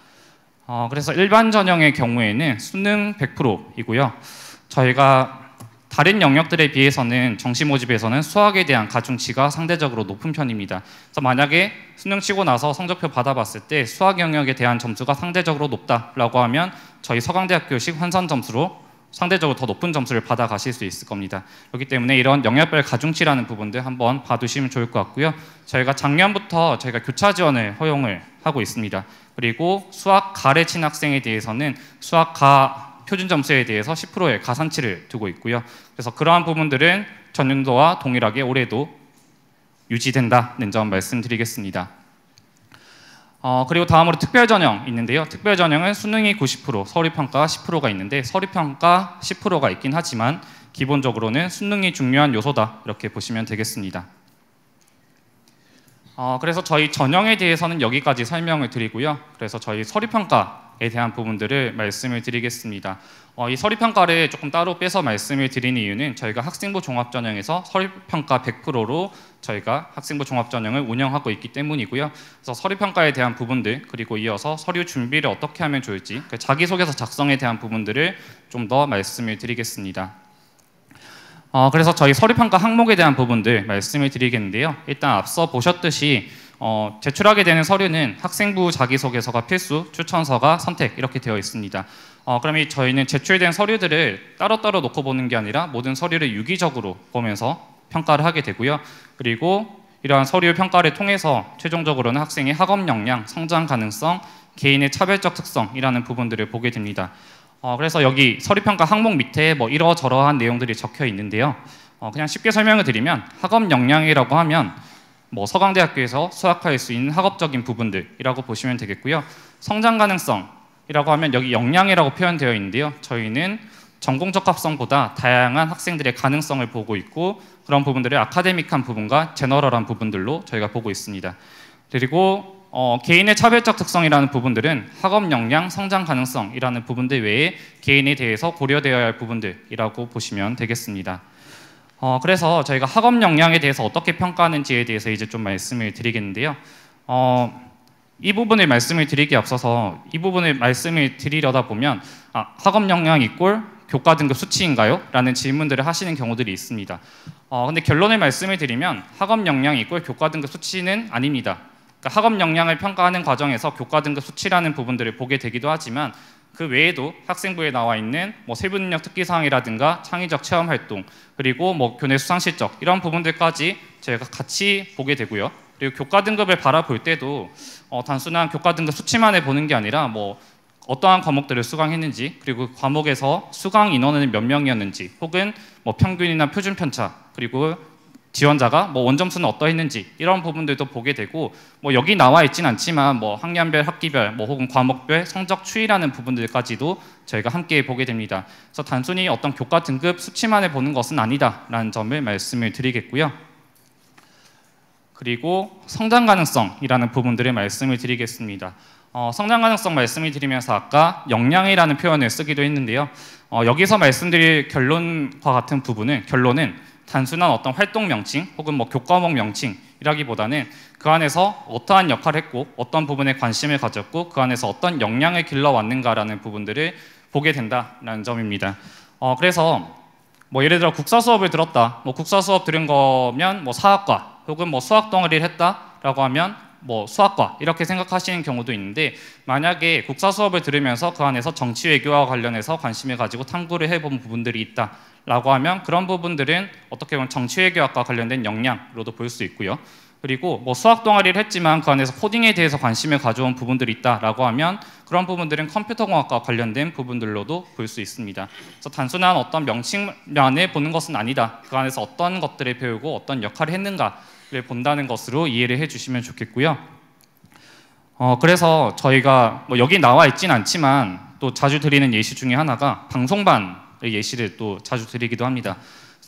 그래서 일반 전형의 경우에는 수능 100%이고요. 저희가 다른 영역들에 비해서는 정시 모집에서는 수학에 대한 가중치가 상대적으로 높은 편입니다. 그래서 만약에 수능 치고 나서 성적표 받아봤을 때 수학 영역에 대한 점수가 상대적으로 높다라고 하면 저희 서강대학교식 환산 점수로 상대적으로 더 높은 점수를 받아가실 수 있을 겁니다. 그렇기 때문에 이런 영역별 가중치라는 부분들 한번 봐두시면 좋을 것 같고요. 저희가 작년부터 저희가 교차 지원을 허용을 하고 있습니다. 그리고 수학 가래 친 학생에 대해서는 수학 가 표준 점수에 대해서 10%의 가산치를 두고 있고요. 그래서 그러한 부분들은 전년도와 동일하게 올해도 유지된다는 점 말씀드리겠습니다. 그리고 다음으로 특별전형 있는데요. 특별전형은 수능이 90%, 서류평가 10%가 있는데, 서류평가 10%가 있긴 하지만 기본적으로는 수능이 중요한 요소다 이렇게 보시면 되겠습니다. 그래서 저희 전형에 대해서는 여기까지 설명을 드리고요. 그래서 저희 서류평가에 대한 부분들을 말씀을 드리겠습니다. 이 서류평가를 조금 따로 빼서 말씀을 드리는 이유는 저희가 학생부 종합전형에서 서류평가 100%로 저희가 학생부 종합전형을 운영하고 있기 때문이고요. 그래서 서류평가에 대한 부분들, 그리고 이어서 서류 준비를 어떻게 하면 좋을지, 자기소개서 작성에 대한 부분들을 좀 더 말씀을 드리겠습니다. 그래서 저희 서류평가 항목에 대한 부분들 말씀을 드리겠는데요. 일단 앞서 보셨듯이 제출하게 되는 서류는 학생부 자기소개서가 필수, 추천서가 선택 이렇게 되어 있습니다. 그럼 저희는 제출된 서류들을 따로따로 놓고 보는 게 아니라 모든 서류를 유기적으로 보면서 평가를 하게 되고요. 그리고 이러한 서류 평가를 통해서 최종적으로는 학생의 학업 역량, 성장 가능성, 개인의 차별적 특성이라는 부분들을 보게 됩니다. 그래서 여기 서류평가 항목 밑에 이러저러한 내용들이 적혀 있는데요. 그냥 쉽게 설명을 드리면 학업 역량이라고 하면 서강대학교에서 수학할 수 있는 학업적인 부분들이라고 보시면 되겠고요. 성장 가능성이라고 하면 여기 역량이라고 표현되어 있는데요. 저희는 전공 적합성보다 다양한 학생들의 가능성을 보고 있고 그런 부분들을 아카데믹한 부분과 제너럴한 부분들로 저희가 보고 있습니다. 그리고 개인의 차별적 특성이라는 부분들은 학업 역량, 성장 가능성이라는 부분들 외에 개인에 대해서 고려되어야 할 부분들이라고 보시면 되겠습니다. 그래서 저희가 학업 역량에 대해서 어떻게 평가하는지에 대해서 이제 좀 말씀을 드리겠는데요. 이 부분을 말씀을 드리기에 앞서서 이 부분을 말씀을 드리려다 보면 학업 역량 이꼴 교과 등급 수치인가요? 라는 질문들을 하시는 경우들이 있습니다. 근데 결론을 말씀을 드리면 학업 역량 이꼴 교과 등급 수치는 아닙니다. 그러니까 학업 역량을 평가하는 과정에서 교과 등급 수치라는 부분들을 보게 되기도 하지만 그 외에도 학생부에 나와 있는 세부 능력 특기 사항이라든가 창의적 체험 활동 그리고 교내 수상 실적 이런 부분들까지 저희가 같이 보게 되고요. 그리고 교과 등급을 바라볼 때도 단순한 교과 등급 수치만을 보는 게 아니라 어떠한 과목들을 수강했는지 그리고 그 과목에서 수강 인원은 몇 명이었는지 혹은 평균이나 표준 편차 그리고 지원자가 원점수는 어떠했는지 이런 부분들도 보게 되고 여기 나와 있진 않지만 학년별, 학기별 혹은 과목별 성적 추이라는 부분들까지도 저희가 함께 보게 됩니다. 그래서 단순히 어떤 교과 등급 수치만을 보는 것은 아니다라는 점을 말씀을 드리겠고요. 그리고 성장 가능성이라는 부분들을 말씀을 드리겠습니다. 성장 가능성 말씀을 드리면서 아까 역량이라는 표현을 쓰기도 했는데요. 여기서 말씀드릴 결론과 같은 결론은 단순한 어떤 활동 명칭 혹은 교과목 명칭이라기보다는 그 안에서 어떠한 역할을 했고 어떤 부분에 관심을 가졌고 그 안에서 어떤 역량을 길러왔는가라는 부분들을 보게 된다는 점입니다. 그래서 예를 들어 국사 수업을 들었다. 국사 수업 들은 거면 사학과 혹은 수학 동아리를 했다라고 하면 수학과 이렇게 생각하시는 경우도 있는데 만약에 국사 수업을 들으면서 그 안에서 정치 외교와 관련해서 관심을 가지고 탐구를 해본 부분들이 있다라고 하면 그런 부분들은 어떻게 보면 정치 외교학과 관련된 역량으로도 볼 수 있고요. 그리고 수학 동아리를 했지만 그 안에서 코딩에 대해서 관심을 가져온 부분들이 있다라고 하면 그런 부분들은 컴퓨터공학과 관련된 부분들로도 볼 수 있습니다. 그래서 단순한 어떤 명칭만을 보는 것은 아니다. 그 안에서 어떤 것들을 배우고 어떤 역할을 했는가를 본다는 것으로 이해를 해주시면 좋겠고요. 그래서 저희가 여기 나와 있진 않지만 또 자주 드리는 예시 중에 하나가 방송반의 예시를 또 자주 드리기도 합니다.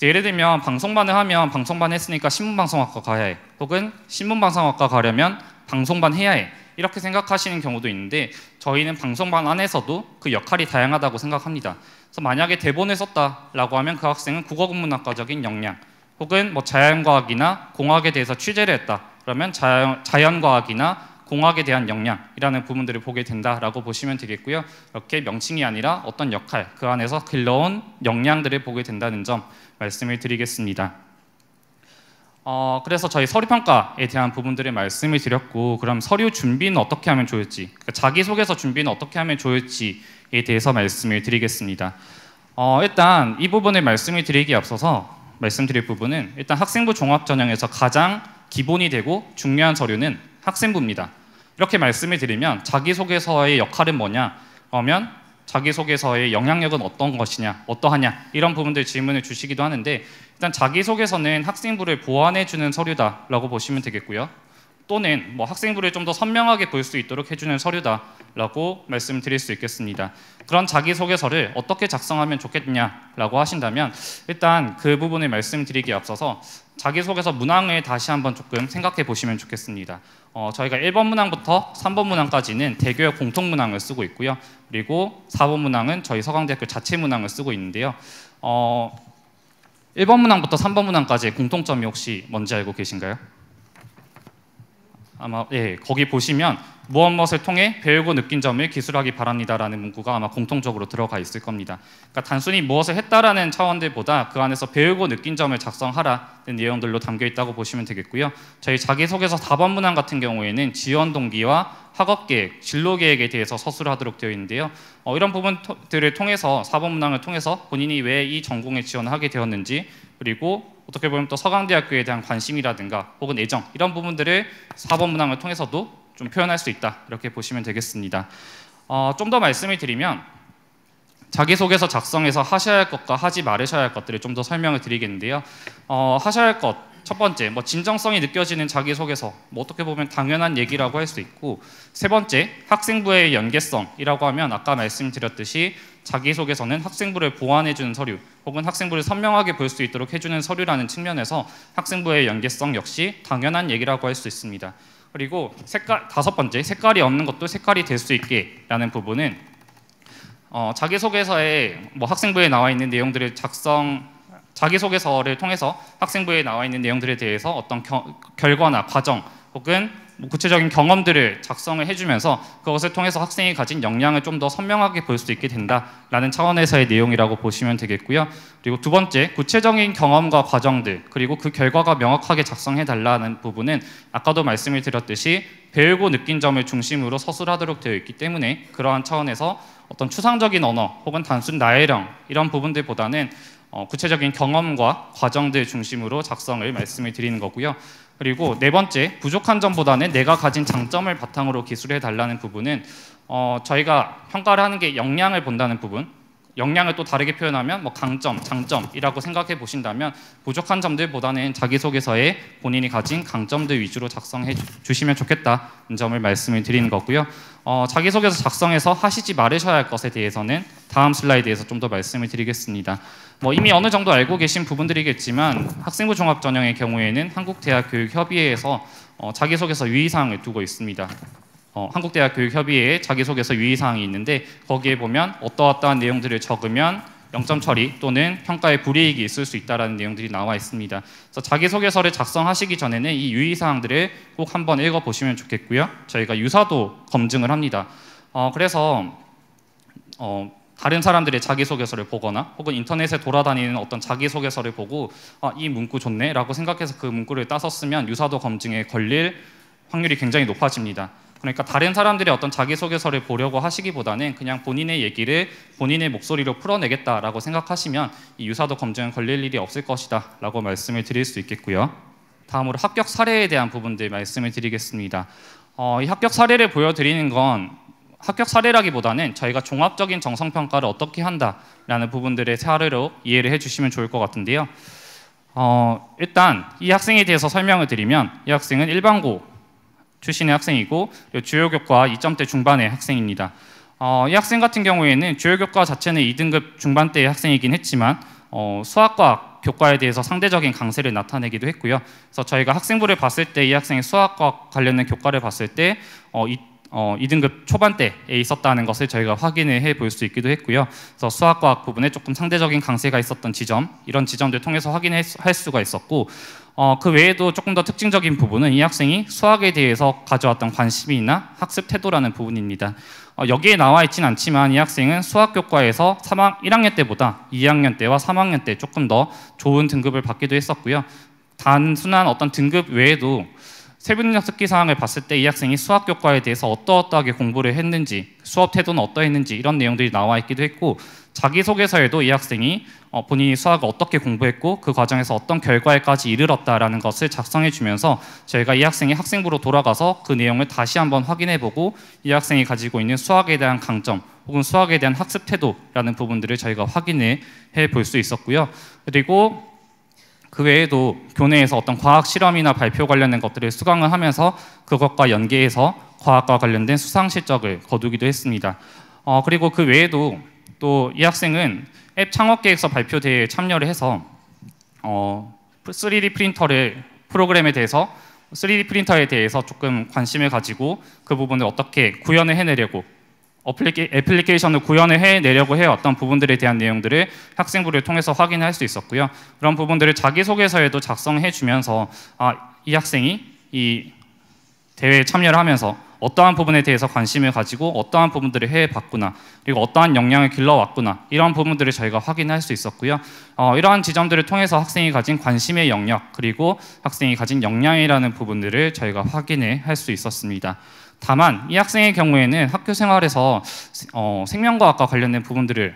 예를 들면 방송반을 하면 방송반 했으니까 신문방송학과 가야 해 혹은 신문방송학과 가려면 방송반 해야 해 이렇게 생각하시는 경우도 있는데 저희는 방송반 안에서도 그 역할이 다양하다고 생각합니다. 그래서 만약에 대본을 썼다라고 하면 그 학생은 국어국문학과적인 역량 혹은 자연과학이나 공학에 대해서 취재를 했다 그러면 자연과학이나 공학에 대한 역량이라는 부분들을 보게 된다라고 보시면 되겠고요. 이렇게 명칭이 아니라 어떤 역할, 그 안에서 길러온 역량들을 보게 된다는 점 말씀을 드리겠습니다. 그래서 저희 서류평가에 대한 부분들을 말씀을 드렸고 그럼 서류 준비는 어떻게 하면 좋을지 그러니까 자기소개서 준비는 어떻게 하면 좋을지에 대해서 말씀을 드리겠습니다. 일단 이 부분을 말씀을 드리기에 앞서서 말씀드릴 부분은 일단 학생부 종합전형에서 가장 기본이 되고 중요한 서류는 학생부입니다. 이렇게 말씀을 드리면 자기소개서의 역할은 뭐냐 그러면 자기소개서의 영향력은 어떤 것이냐 어떠하냐 이런 부분들 질문을 주시기도 하는데 일단 자기소개서는 학생부를 보완해주는 서류다라고 보시면 되겠고요. 또는 학생부를 좀 더 선명하게 볼 수 있도록 해주는 서류다라고 말씀드릴 수 있겠습니다. 그런 자기소개서를 어떻게 작성하면 좋겠냐라고 하신다면 일단 그 부분을 말씀드리기에 앞서서 자기소개서 문항을 다시 한번 조금 생각해 보시면 좋겠습니다. 저희가 1번 문항부터 3번 문항까지는 대교역 공통 문항을 쓰고 있고요. 그리고 4번 문항은 저희 서강대학교 자체 문항을 쓰고 있는데요. 1번 문항부터 3번 문항까지의 공통점이 혹시 뭔지 알고 계신가요? 아마 거기 보시면 무엇을 통해 배우고 느낀 점을 기술하기 바랍니다라는 문구가 아마 공통적으로 들어가 있을 겁니다. 그러니까 단순히 무엇을 했다라는 차원들보다 그 안에서 배우고 느낀 점을 작성하라는 내용들로 담겨 있다고 보시면 되겠고요. 저희 자기소개서 4번 문항 같은 경우에는 지원 동기와 학업계획, 진로계획에 대해서 서술을 하도록 되어 있는데요. 이런 부분들을 통해서 4번 문항을 통해서 본인이 왜 이 전공에 지원을 하게 되었는지 그리고 어떻게 보면 또 서강대학교에 대한 관심이라든가 혹은 애정 이런 부분들을 4번 문항을 통해서도 좀 표현할 수 있다 이렇게 보시면 되겠습니다. 좀 더 말씀을 드리면 자기소개서 작성에서 하셔야 할 것과 하지 말으셔야 할 것들을 좀 더 설명을 드리겠는데요. 하셔야 할 것 첫 번째, 진정성이 느껴지는 자기소개서 어떻게 보면 당연한 얘기라고 할 수 있고 세 번째, 학생부의 연계성이라고 하면 아까 말씀드렸듯이 자기소개서는 학생부를 보완해주는 서류 혹은 학생부를 선명하게 볼 수 있도록 해주는 서류라는 측면에서 학생부의 연계성 역시 당연한 얘기라고 할 수 있습니다. 그리고 다섯 번째, 색깔이 없는 것도 색깔이 될 수 있게 라는 부분은 자기소개서에 학생부에 나와 있는 내용들을 자기소개서를 통해서 학생부에 나와 있는 내용들에 대해서 어떤 결과나 과정 혹은 구체적인 경험들을 작성을 해주면서 그것을 통해서 학생이 가진 역량을 좀 더 선명하게 볼 수 있게 된다라는 차원에서의 내용이라고 보시면 되겠고요. 그리고 두 번째, 구체적인 경험과 과정들 그리고 그 결과가 명확하게 작성해달라는 부분은 아까도 말씀을 드렸듯이 배우고 느낀 점을 중심으로 서술하도록 되어 있기 때문에 그러한 차원에서 어떤 추상적인 언어 혹은 단순 나열형 이런 부분들보다는 구체적인 경험과 과정들 중심으로 작성을 말씀을 드리는 거고요. 그리고 네 번째, 부족한 점보다는 내가 가진 장점을 바탕으로 기술해 달라는 부분은 저희가 평가를 하는 게 역량을 본다는 부분, 역량을 또 다르게 표현하면 강점, 장점이라고 생각해 보신다면 부족한 점들보다는 자기소개서에 본인이 가진 강점들 위주로 작성해 주시면 좋겠다는 점을 말씀을 드리는 거고요. 자기소개서 작성해서 하시지 말으셔야 할 것에 대해서는 다음 슬라이드에서 좀 더 말씀을 드리겠습니다. 이미 어느 정도 알고 계신 부분들이겠지만 학생부 종합 전형의 경우에는 한국대학교육협의회에서 자기소개서 유의사항을 두고 있습니다. 한국대학교육협의회에 자기소개서 유의사항이 있는데 거기에 보면 어떠한 내용들을 적으면 0점 처리 또는 평가에 불이익이 있을 수 있다는 내용들이 나와 있습니다. 그래서 자기소개서를 작성하시기 전에는 이 유의사항들을 꼭 한번 읽어보시면 좋겠고요. 저희가 유사도 검증을 합니다. 그래서 다른 사람들의 자기소개서를 보거나 혹은 인터넷에 돌아다니는 어떤 자기소개서를 보고 이 문구 좋네 라고 생각해서 그 문구를 따서 쓰면 유사도 검증에 걸릴 확률이 굉장히 높아집니다. 그러니까 다른 사람들의 어떤 자기소개서를 보려고 하시기보다는 그냥 본인의 얘기를 본인의 목소리로 풀어내겠다라고 생각하시면 이 유사도 검증은 걸릴 일이 없을 것이다 라고 말씀을 드릴 수 있겠고요. 다음으로 합격 사례에 대한 부분들 말씀을 드리겠습니다. 이 합격 사례를 보여드리는 건 합격 사례라기보다는 저희가 종합적인 정성평가를 어떻게 한다라는 부분들의 사례로 이해를 해주시면 좋을 것 같은데요. 일단 이 학생에 대해서 설명을 드리면 이 학생은 일반고 출신의 학생이고 주요교과 2점대 중반의 학생입니다. 이 학생 같은 경우에는 주요교과 자체는 2등급 중반대의 학생이긴 했지만 수학과 교과에 대해서 상대적인 강세를 나타내기도 했고요. 그래서 저희가 학생부를 봤을 때 이 학생의 수학과 관련된 교과를 봤을 때 2등급 초반대에 있었다는 것을 저희가 확인을 해볼 수 있기도 했고요. 그래서 수학과학 부분에 조금 상대적인 강세가 있었던 지점, 이런 지점들 통해서 확인할 수가 있었고 그 외에도 조금 더 특징적인 부분은 이 학생이 수학에 대해서 가져왔던 관심이나 학습 태도라는 부분입니다. 여기에 나와 있진 않지만 이 학생은 수학교과에서 1학년 때보다 2학년 때와 3학년 때 조금 더 좋은 등급을 받기도 했었고요. 단순한 어떤 등급 외에도 세부능력 특기 사항을 봤을 때 이 학생이 수학교과에 대해서 어떠하게 공부를 했는지, 수업 태도는 어떠했는지 이런 내용들이 나와 있기도 했고 자기소개서에도 이 학생이 본인이 수학을 어떻게 공부했고 그 과정에서 어떤 결과에까지 이르렀다라는 것을 작성해 주면서 저희가 이 학생이 학생부로 돌아가서 그 내용을 다시 한번 확인해보고 이 학생이 가지고 있는 수학에 대한 강점 혹은 수학에 대한 학습 태도라는 부분들을 저희가 확인해 볼 수 있었고요. 그리고 그 외에도 교내에서 어떤 과학 실험이나 발표 관련된 것들을 수강을 하면서 그것과 연계해서 과학과 관련된 수상 실적을 거두기도 했습니다. 그리고 그 외에도 또 이 학생은 앱 창업계획서 발표대회에 참여를 해서 3D 프린터에 대해서 조금 관심을 가지고 그 부분을 어떻게 구현을 해내려고 애플리케이션을 구현을 해내려고 해왔던 부분들에 대한 내용들을 학생부를 통해서 확인할 수 있었고요. 그런 부분들을 자기소개서에도 작성해 주면서 이 학생이 이 대회에 참여를 하면서 어떠한 부분에 대해서 관심을 가지고 어떠한 부분들을 해봤구나 그리고 어떠한 역량을 길러왔구나 이런 부분들을 저희가 확인할 수 있었고요. 이러한 지점들을 통해서 학생이 가진 관심의 영역 그리고 학생이 가진 역량이라는 부분들을 저희가 확인을 할 수 있었습니다. 다만 이 학생의 경우에는 학교 생활에서 생명과학과 관련된 부분들을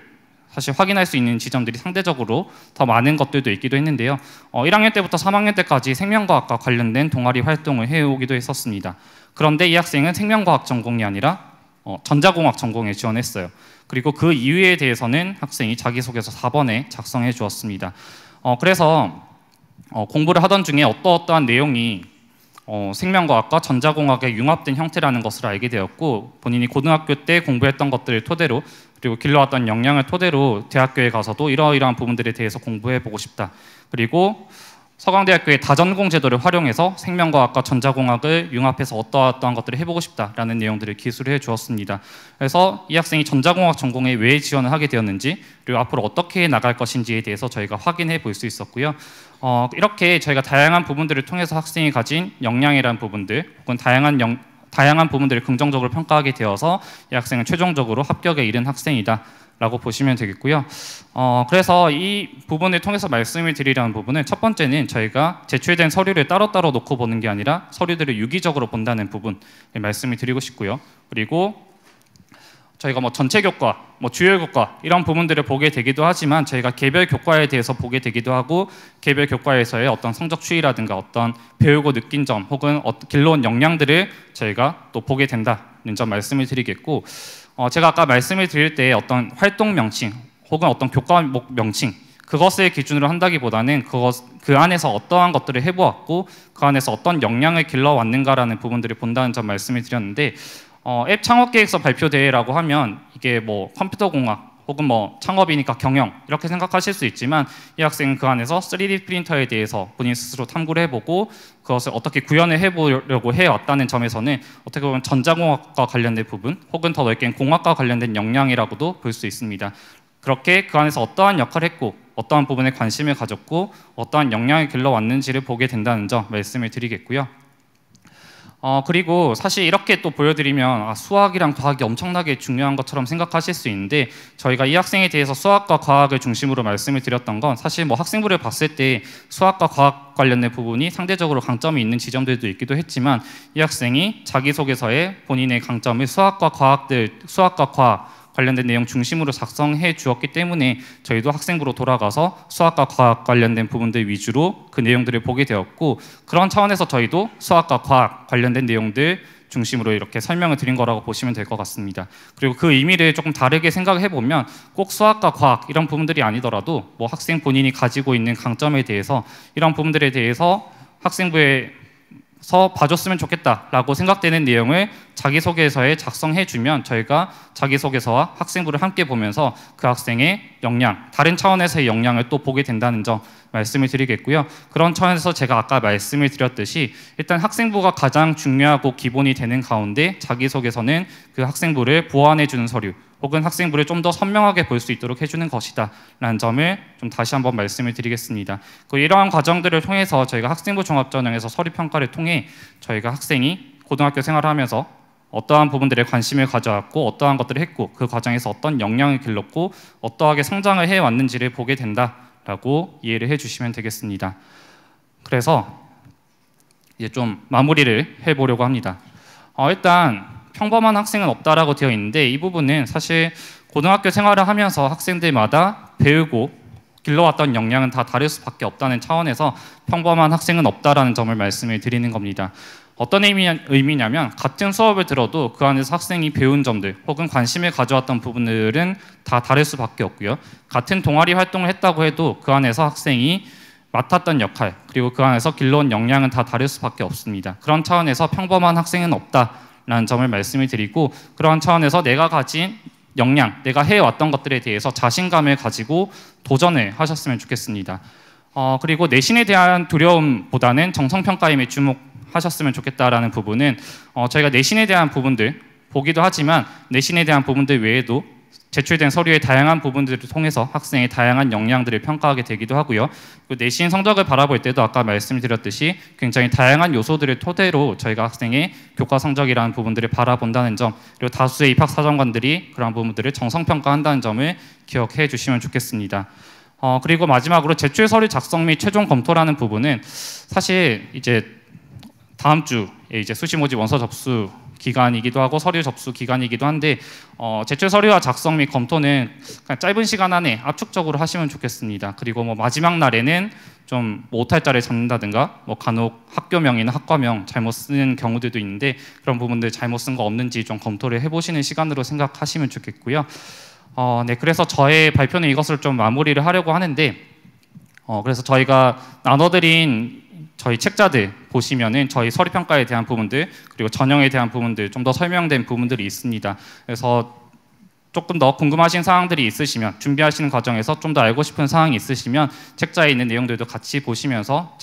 사실 확인할 수 있는 지점들이 상대적으로 더 많은 것들도 있기도 했는데요. 1학년 때부터 3학년 때까지 생명과학과 관련된 동아리 활동을 해오기도 했었습니다. 그런데 이 학생은 생명과학 전공이 아니라 전자공학 전공에 지원했어요. 그리고 그 이유에 대해서는 학생이 자기소개서 4번에 작성해 주었습니다. 그래서 공부를 하던 중에 어떠한 내용이 생명과학과 전자공학의 융합된 형태라는 것을 알게 되었고, 본인이 고등학교 때 공부했던 것들을 토대로 그리고 길러왔던 역량을 토대로 대학교에 가서도 이러이러한 부분들에 대해서 공부해보고 싶다. 그리고 서강대학교의 다전공 제도를 활용해서 생명과학과 전자공학을 융합해서 어떠한 것들을 해보고 싶다라는 내용들을 기술해 주었습니다. 그래서 이 학생이 전자공학 전공에 왜 지원을 하게 되었는지, 그리고 앞으로 어떻게 나갈 것인지에 대해서 저희가 확인해 볼 수 있었고요. 이렇게 저희가 다양한 부분들을 통해서 학생이 가진 역량이라는 부분들, 혹은 다양한 부분들을 긍정적으로 평가하게 되어서 이 학생은 최종적으로 합격에 이른 학생이다 라고 보시면 되겠고요. 그래서 이 부분을 통해서 말씀을 드리려는 부분은, 첫 번째는 저희가 제출된 서류를 따로따로 놓고 보는 게 아니라 서류들을 유기적으로 본다는 부분 말씀을 드리고 싶고요. 그리고 저희가 전체 교과, 주요 교과 이런 부분들을 보게 되기도 하지만, 저희가 개별 교과에 대해서 보게 되기도 하고, 개별 교과에서의 어떤 성적 추이라든가 어떤 배우고 느낀 점 혹은 길러온 역량들을 저희가 또 보게 된다는 점 말씀을 드리겠고, 제가 아까 말씀을 드릴 때 어떤 활동 명칭 혹은 어떤 교과 명칭, 그것을 기준으로 한다기보다는 그 안에서 어떠한 것들을 해보았고 그 안에서 어떤 역량을 길러왔는가라는 부분들을 본다는 점 말씀을 드렸는데, 앱 창업계획서 발표대회라고 하면 이게 컴퓨터공학 혹은 창업이니까 경영 이렇게 생각하실 수 있지만, 이 학생은 그 안에서 3D 프린터에 대해서 본인 스스로 탐구를 해보고 그것을 어떻게 구현을 해보려고 해왔다는 점에서는 어떻게 보면 전자공학과 관련된 부분 혹은 더 넓게는 공학과 관련된 역량이라고도 볼 수 있습니다. 그렇게 그 안에서 어떠한 역할을 했고 어떠한 부분에 관심을 가졌고 어떠한 역량을 길러왔는지를 보게 된다는 점 말씀을 드리겠고요. 그리고 사실 이렇게 또 보여드리면 수학이랑 과학이 엄청나게 중요한 것처럼 생각하실 수 있는데, 저희가 이 학생에 대해서 수학과 과학을 중심으로 말씀을 드렸던 건, 사실 학생부를 봤을 때 수학과 과학 관련된 부분이 상대적으로 강점이 있는 지점들도 있기도 했지만, 이 학생이 자기소개서에 본인의 강점을 수학과 과학 관련된 내용 중심으로 작성해 주었기 때문에 저희도 학생부로 돌아가서 수학과 과학 관련된 부분들 위주로 그 내용들을 보게 되었고, 그런 차원에서 저희도 수학과 과학 관련된 내용들 중심으로 이렇게 설명을 드린 거라고 보시면 될 것 같습니다. 그리고 그 의미를 조금 다르게 생각해 보면, 꼭 수학과 과학 이런 부분들이 아니더라도 학생 본인이 가지고 있는 강점에 대해서 이런 부분들에 대해서 학생부에 봐줬으면 좋겠다라고 생각되는 내용을 자기소개서에 작성해주면, 저희가 자기소개서와 학생부를 함께 보면서 그 학생의 역량, 다른 차원에서의 역량을 또 보게 된다는 점 말씀을 드리겠고요. 그런 차원에서 제가 아까 말씀을 드렸듯이, 일단 학생부가 가장 중요하고 기본이 되는 가운데 자기소개서는 그 학생부를 보완해주는 서류 혹은 학생부를 좀 더 선명하게 볼 수 있도록 해주는 것이다 라는 점을 좀 다시 한번 말씀을 드리겠습니다. 이러한 과정들을 통해서 저희가 학생부 종합전형에서 서류평가를 통해 저희가 학생이 고등학교 생활을 하면서 어떠한 부분들에 관심을 가져왔고 어떠한 것들을 했고 그 과정에서 어떤 역량을 길렀고 어떠하게 성장을 해왔는지를 보게 된다라고 이해를 해주시면 되겠습니다. 그래서 이제 좀 마무리를 해보려고 합니다. 일단 평범한 학생은 없다라고 되어 있는데, 이 부분은 사실 고등학교 생활을 하면서 학생들마다 배우고 길러왔던 역량은 다 다를 수밖에 없다는 차원에서 평범한 학생은 없다라는 점을 말씀을 드리는 겁니다. 어떤 의미냐면, 같은 수업을 들어도 그 안에서 학생이 배운 점들 혹은 관심을 가져왔던 부분들은 다 다를 수밖에 없고요. 같은 동아리 활동을 했다고 해도 그 안에서 학생이 맡았던 역할 그리고 그 안에서 길러온 역량은 다 다를 수밖에 없습니다. 그런 차원에서 평범한 학생은 없다라는 점을 말씀을 드리고, 그런 차원에서 내가 가진 역량, 내가 해왔던 것들에 대해서 자신감을 가지고 도전을 하셨으면 좋겠습니다. 그리고 내신에 대한 두려움보다는 정성평가임에 주목하셨으면 좋겠다라는 부분은, 저희가 내신에 대한 부분들 보기도 하지만 내신에 대한 부분들 외에도 제출된 서류의 다양한 부분들을 통해서 학생의 다양한 역량들을 평가하게 되기도 하고요. 내신 성적을 바라볼 때도 아까 말씀드렸듯이 굉장히 다양한 요소들을 토대로 저희가 학생의 교과 성적이라는 부분들을 바라본다는 점, 그리고 다수의 입학사정관들이 그런 부분들을 정성평가한다는 점을 기억해 주시면 좋겠습니다. 그리고 마지막으로 제출 서류 작성 및 최종 검토라는 부분은 사실 이제 다음 주에 이제 수시 모집 원서 접수 기간이기도 하고 서류 접수 기간이기도 한데, 제출 서류와 작성 및 검토는 그냥 짧은 시간 안에 압축적으로 하시면 좋겠습니다. 그리고 마지막 날에는 좀 오탈자를 잡는다든가 간혹 학교명이나 학과명 잘못 쓰는 경우들도 있는데, 그런 부분들 잘못 쓴 거 없는지 좀 검토를 해보시는 시간으로 생각하시면 좋겠고요. 네, 그래서 저의 발표는 이것을 좀 마무리를 하려고 하는데, 그래서 저희가 나눠드린 저희 책자들 보시면은 저희 서류평가에 대한 부분들 그리고 전형에 대한 부분들 좀 더 설명된 부분들이 있습니다. 그래서 조금 더 궁금하신 사항들이 있으시면 준비하시는 과정에서 좀 더 알고 싶은 사항이 있으시면 책자에 있는 내용들도 같이 보시면서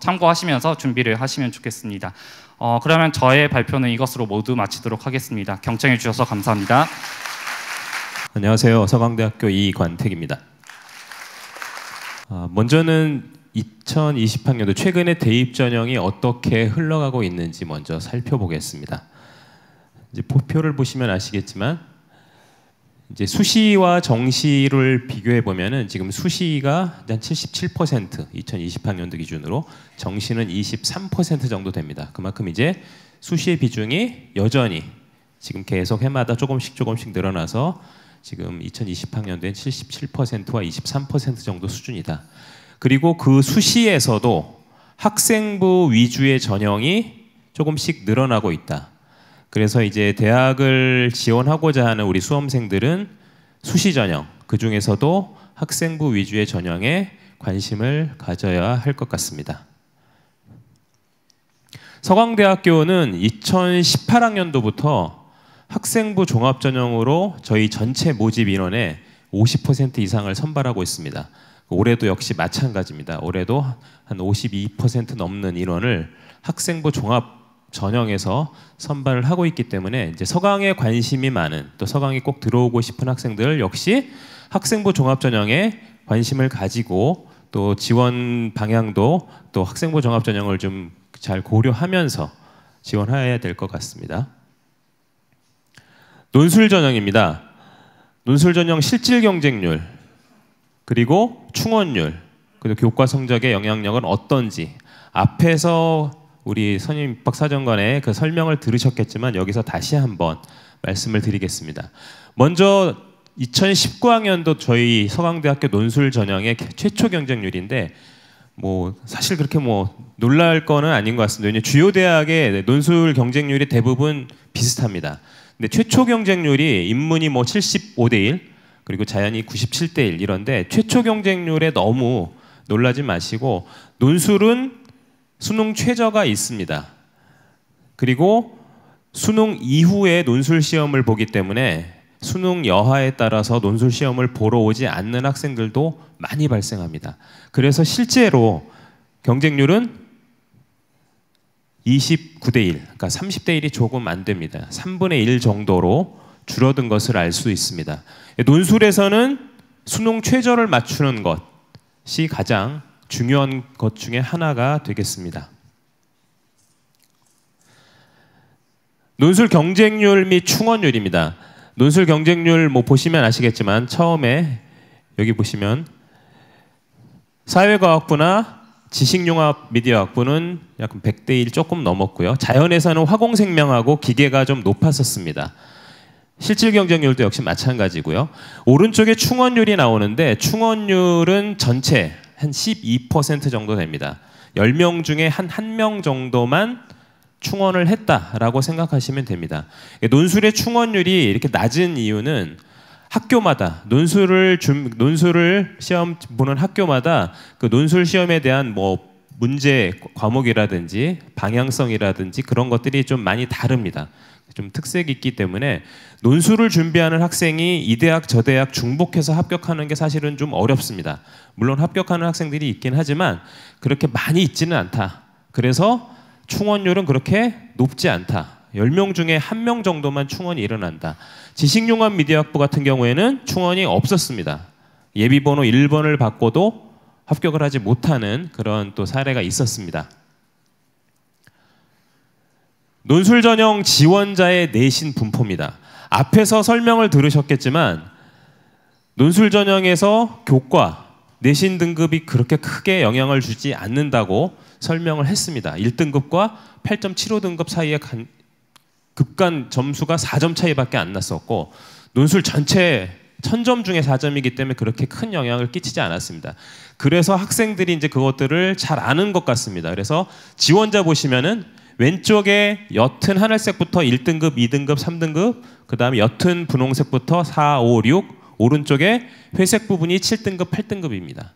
참고하시면서 준비를 하시면 좋겠습니다. 그러면 저의 발표는 이것으로 모두 마치도록 하겠습니다. 경청해 주셔서 감사합니다. 안녕하세요. 서강대학교 이관택입니다. 먼저는 2020학년도 최근에 대입 전형이 어떻게 흘러가고 있는지 먼저 살펴보겠습니다. 이제 표를 보시면 아시겠지만 이제 수시와 정시를 비교해 보면은 지금 수시가 한 77% 2020학년도 기준으로 정시는 23% 정도 됩니다. 그만큼 이제 수시의 비중이 여전히 지금 계속 해마다 조금씩 늘어나서 지금 2020학년도엔 77%와 23% 정도 수준이다. 그리고 그 수시에서도 학생부 위주의 전형이 조금씩 늘어나고 있다. 그래서 이제 대학을 지원하고자 하는 우리 수험생들은 수시 전형, 그 중에서도 학생부 위주의 전형에 관심을 가져야 할 것 같습니다. 서강대학교는 2018학년도부터 학생부 종합전형으로 저희 전체 모집 인원의 50% 이상을 선발하고 있습니다. 올해도 역시 마찬가지입니다. 올해도 한 52% 넘는 인원을 학생부 종합 전형에서 선발을 하고 있기 때문에 이제 서강에 관심이 많은 또 서강에 꼭 들어오고 싶은 학생들 역시 학생부 종합 전형에 관심을 가지고 또 지원 방향도 또 학생부 종합 전형을 좀 잘 고려하면서 지원해야 될 것 같습니다. 논술 전형입니다. 논술 전형 실질 경쟁률 그리고 충원율 그리고 교과 성적의 영향력은 어떤지 앞에서 우리 선임 입학사정관의 그 설명을 들으셨겠지만 여기서 다시 한번 말씀을 드리겠습니다. 먼저 2019학년도 저희 서강대학교 논술 전형의 최초 경쟁률인데 뭐 사실 그렇게 뭐 놀랄 거는 아닌 것 같습니다. 왜냐하면 주요 대학의 논술 경쟁률이 대부분 비슷합니다. 근데 최초 경쟁률이 인문이 뭐 75대 1 그리고 자연이 97대 1 이런데 최초 경쟁률에 너무 놀라지 마시고 논술은 수능 최저가 있습니다. 그리고 수능 이후에 논술 시험을 보기 때문에 수능 여하에 따라서 논술 시험을 보러 오지 않는 학생들도 많이 발생합니다. 그래서 실제로 경쟁률은 29대 1, 그러니까 30대 1이 조금 안 됩니다. 3분의 1 정도로 줄어든 것을 알 수 있습니다. 논술에서는 수능 최저를 맞추는 것이 가장 중요한 것 중에 하나가 되겠습니다. 논술 경쟁률 및 충원율입니다. 논술 경쟁률 뭐 보시면 아시겠지만 처음에 여기 보시면 사회과학부나 지식융합 미디어학부는 약 100대 1 조금 넘었고요. 자연에서는 화공생명하고 기계가 좀 높았었습니다. 실질 경쟁률도 역시 마찬가지고요. 오른쪽에 충원율이 나오는데 충원율은 전체 한 12% 정도 됩니다. 10명 중에 한 1명 정도만 충원을 했다라고 생각하시면 됩니다. 논술의 충원율이 이렇게 낮은 이유는 학교마다 논술을 시험 보는 학교마다 그 논술 시험에 대한 뭐 문제 과목이라든지 방향성이라든지 그런 것들이 좀 많이 다릅니다. 좀 특색이 있기 때문에 논술을 준비하는 학생이 이 대학 저 대학 중복해서 합격하는 게 사실은 좀 어렵습니다. 물론 합격하는 학생들이 있긴 하지만 그렇게 많이 있지는 않다. 그래서 충원율은 그렇게 높지 않다. 10명 중에 1명 정도만 충원이 일어난다. 지식융합 미디어학부 같은 경우에는 충원이 없었습니다. 예비번호 1번을 받고도 합격을 하지 못하는 그런 또 사례가 있었습니다. 논술 전형 지원자의 내신 분포입니다. 앞에서 설명을 들으셨겠지만 논술 전형에서 교과, 내신 등급이 그렇게 크게 영향을 주지 않는다고 설명을 했습니다. 1등급과 8.75등급 사이에 급간 점수가 4점 차이밖에 안 났었고 논술 전체 1000점 중에 4점이기 때문에 그렇게 큰 영향을 끼치지 않았습니다. 그래서 학생들이 이제 그것들을 잘 아는 것 같습니다. 그래서 지원자 보시면은 왼쪽에 옅은 하늘색부터 1등급, 2등급, 3등급, 그 다음에 옅은 분홍색부터 4, 5, 6, 오른쪽에 회색 부분이 7등급, 8등급입니다.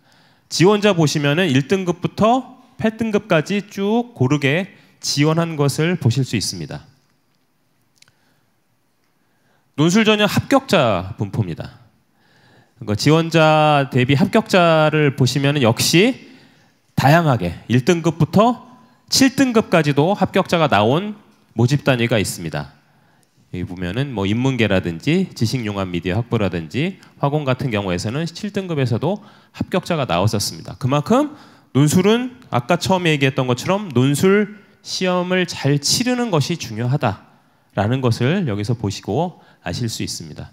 지원자 보시면은 1등급부터 8등급까지 쭉 고르게 지원한 것을 보실 수 있습니다. 논술 전형 합격자 분포입니다. 지원자 대비 합격자를 보시면 역시 다양하게 1등급부터 7등급까지도 합격자가 나온 모집 단위가 있습니다. 여기 보면은 뭐 인문계라든지 지식융합 미디어 학부라든지 화공 같은 경우에서는 7등급에서도 합격자가 나왔었습니다. 그만큼 논술은 아까 처음에 얘기했던 것처럼 논술 시험을 잘 치르는 것이 중요하다라는 것을 여기서 보시고 아실 수 있습니다.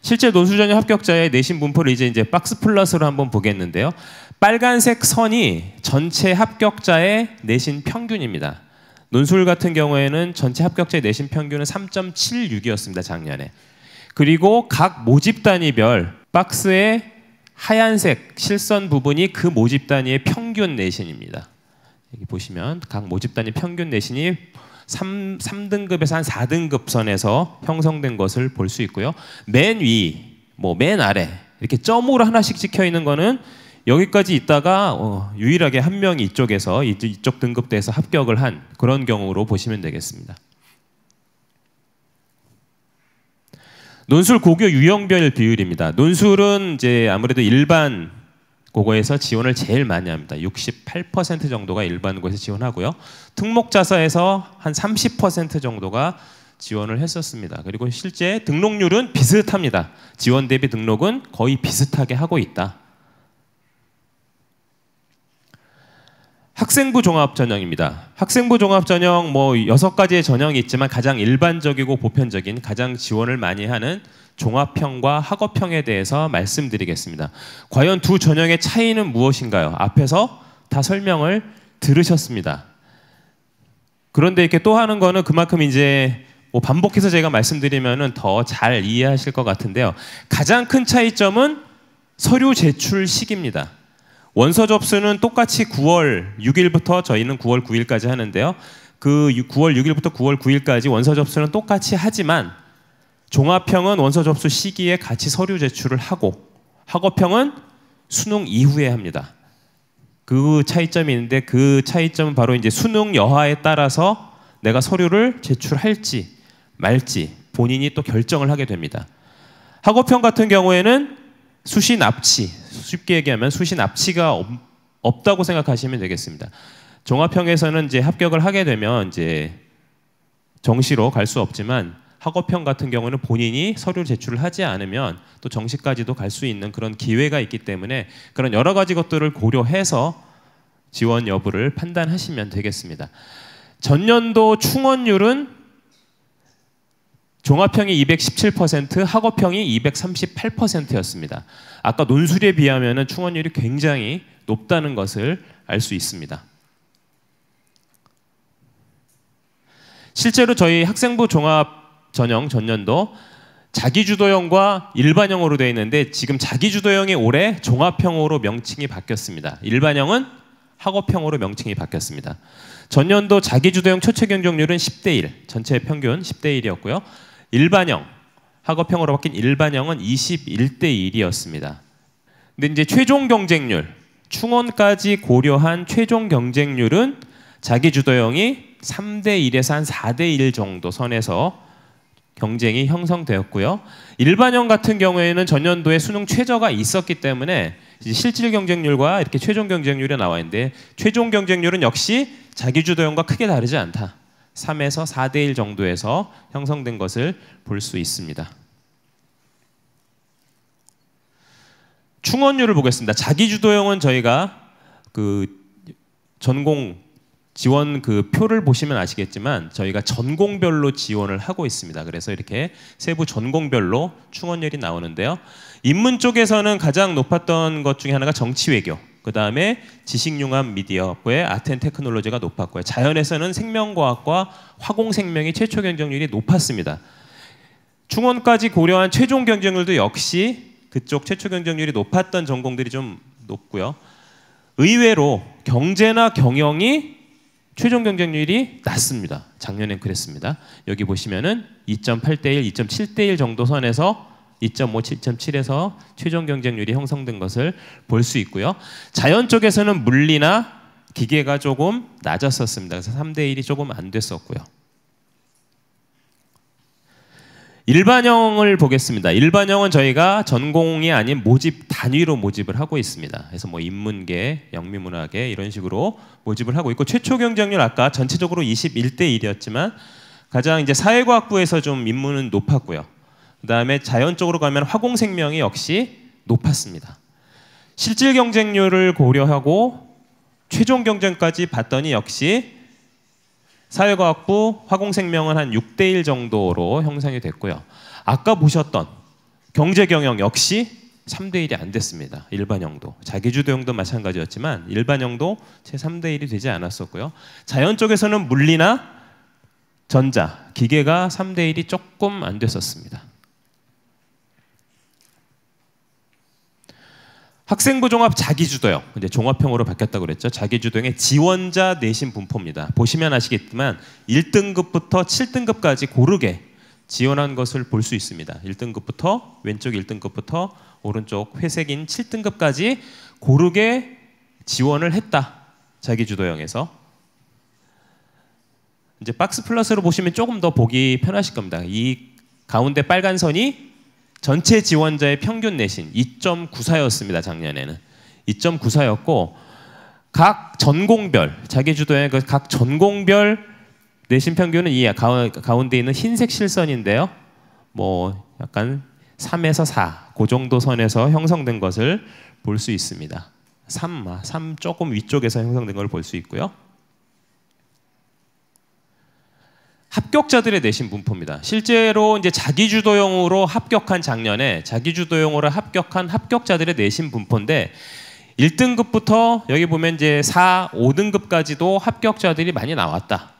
실제 논술 전형 합격자의 내신 분포를 이제 박스 플러스로 한번 보겠는데요. 빨간색 선이 전체 합격자의 내신 평균입니다. 논술 같은 경우에는 전체 합격자의 내신 평균은 3.76이었습니다. 작년에. 그리고 각 모집 단위별 박스의 하얀색 실선 부분이 그 모집 단위의 평균 내신입니다. 여기 보시면 각 모집 단위 평균 내신이 3등급에서 한 4등급 선에서 형성된 것을 볼 수 있고요. 맨 위, 맨 아래 이렇게 점으로 하나씩 찍혀 있는 거는 여기까지 있다가 유일하게 한 명이 이쪽에서 이쪽 등급대에서 합격을 한 그런 경우로 보시면 되겠습니다. 논술 고교 유형별 비율입니다. 논술은 이제 아무래도 일반 고거에서 지원을 제일 많이 합니다. 68% 정도가 일반고에서 지원하고요. 특목자사에서 한 30% 정도가 지원을 했었습니다. 그리고 실제 등록률은 비슷합니다. 지원 대비 등록은 거의 비슷하게 하고 있다. 학생부 종합 전형입니다. 학생부 종합 전형 6가지의 전형이 있지만 가장 일반적이고 보편적인 가장 지원을 많이 하는 종합형과 학업형에 대해서 말씀드리겠습니다. 과연 두 전형의 차이는 무엇인가요? 앞에서 다 설명을 들으셨습니다. 그런데 이렇게 또 하는 거는 그만큼 이제 반복해서 제가 말씀드리면은 더 잘 이해하실 것 같은데요. 가장 큰 차이점은 서류 제출 시기입니다. 원서 접수는 똑같이 9월 6일부터 저희는 9월 9일까지 하는데요. 그 9월 6일부터 9월 9일까지 원서 접수는 똑같이 하지만 종합형은 원서 접수 시기에 같이 서류 제출을 하고 학업형은 수능 이후에 합니다. 그 차이점이 있는데 그 차이점은 바로 이제 수능 여하에 따라서 내가 서류를 제출할지 말지 본인이 또 결정을 하게 됩니다. 학업형 같은 경우에는 수시 납치, 쉽게 얘기하면 수시 납치가 없다고 생각하시면 되겠습니다. 종합형에서는 이제 합격을 하게 되면 이제 정시로 갈 수 없지만 학업형 같은 경우는 본인이 서류 제출을 하지 않으면 또 정시까지도 갈 수 있는 그런 기회가 있기 때문에 그런 여러 가지 것들을 고려해서 지원 여부를 판단하시면 되겠습니다. 전년도 충원율은 종합형이 217%, 학업형이 238%였습니다. 아까 논술에 비하면 충원율이 굉장히 높다는 것을 알 수 있습니다. 실제로 저희 학생부 종합 전형 전년도 자기주도형과 일반형으로 되어 있는데 지금 자기주도형이 올해 종합형으로 명칭이 바뀌었습니다. 일반형은 학업형으로 명칭이 바뀌었습니다. 전년도 자기주도형 초체 경쟁률은 10대 1, 전체 평균 10대 1이었고요. 일반형, 학업형으로 바뀐 일반형은 21대 1이었습니다. 근데 이제 최종 경쟁률, 충원까지 고려한 최종 경쟁률은 자기주도형이 3대 1에서 한 4대 1 정도 선에서 경쟁이 형성되었고요. 일반형 같은 경우에는 전년도에 수능 최저가 있었기 때문에 실질 경쟁률과 이렇게 최종 경쟁률이 나와 있는데 최종 경쟁률은 역시 자기주도형과 크게 다르지 않다. 3에서 4대 1 정도에서 형성된 것을 볼 수 있습니다. 충원율을 보겠습니다. 자기주도형은 저희가 그 전공 지원 그 표를 보시면 아시겠지만 저희가 전공별로 지원을 하고 있습니다. 그래서 이렇게 세부 전공별로 충원율이 나오는데요. 인문 쪽에서는 가장 높았던 것 중에 하나가 정치외교, 그 다음에 지식융합 미디어학부의 아트앤테크놀로지가 높았고요. 자연에서는 생명과학과 화공생명이 최초 경쟁률이 높았습니다. 충원까지 고려한 최종 경쟁률도 역시 그쪽 최초 경쟁률이 높았던 전공들이 좀 높고요. 의외로 경제나 경영이 최종 경쟁률이 낮습니다. 작년엔 그랬습니다. 여기 보시면은 2.8대 1, 2.7대 1 정도 선에서 2.5, 7.7에서 최종 경쟁률이 형성된 것을 볼 수 있고요. 자연 쪽에서는 물리나 기계가 조금 낮았었습니다. 그래서 3대 1이 조금 안 됐었고요. 일반형을 보겠습니다. 일반형은 저희가 전공이 아닌 모집 단위로 모집을 하고 있습니다. 그래서 뭐 인문계, 영미문화계 이런 식으로 모집을 하고 있고, 최초 경쟁률 아까 전체적으로 21대 1이었지만 가장 이제 사회과학부에서 좀 인문은 높았고요. 그다음에 자연 쪽으로 가면 화공생명이 역시 높았습니다. 실질 경쟁률을 고려하고 최종 경쟁까지 봤더니 역시 사회과학부, 화공생명은 한 6대 1 정도로 형성이 됐고요. 아까 보셨던 경제경영 역시 3대 1이 안 됐습니다. 일반형도. 자기주도형도 마찬가지였지만 일반형도 채 3대 1이 되지 않았었고요. 자연 쪽에서는 물리나 전자, 기계가 3대 1이 조금 안 됐었습니다. 학생부 종합 자기주도형, 이제 종합형으로 바뀌었다고 그랬죠. 자기주도형의 지원자 내신 분포입니다. 보시면 아시겠지만 1등급부터 7등급까지 고르게 지원한 것을 볼 수 있습니다. 1등급부터 왼쪽 1등급부터 오른쪽 회색인 7등급까지 고르게 지원을 했다. 자기주도형에서. 이제 박스 플러스로 보시면 조금 더 보기 편하실 겁니다. 이 가운데 빨간 선이 전체 지원자의 평균 내신 2.94였습니다. 작년에는 2.94였고 각 전공별 자기주도의 각 전공별 내신 평균은 이 가운데 있는 흰색 실선인데요. 뭐 약간 3에서 4, 그 정도 선에서 형성된 것을 볼 수 있습니다. 3 조금 위쪽에서 형성된 걸 볼 수 있고요. 합격자들의 내신 분포입니다. 실제로 이제 자기주도형으로 합격한 작년에 자기주도형으로 합격한 합격자들의 내신 분포인데 1등급부터 여기 보면 이제 4, 5등급까지도 합격자들이 많이 나왔다.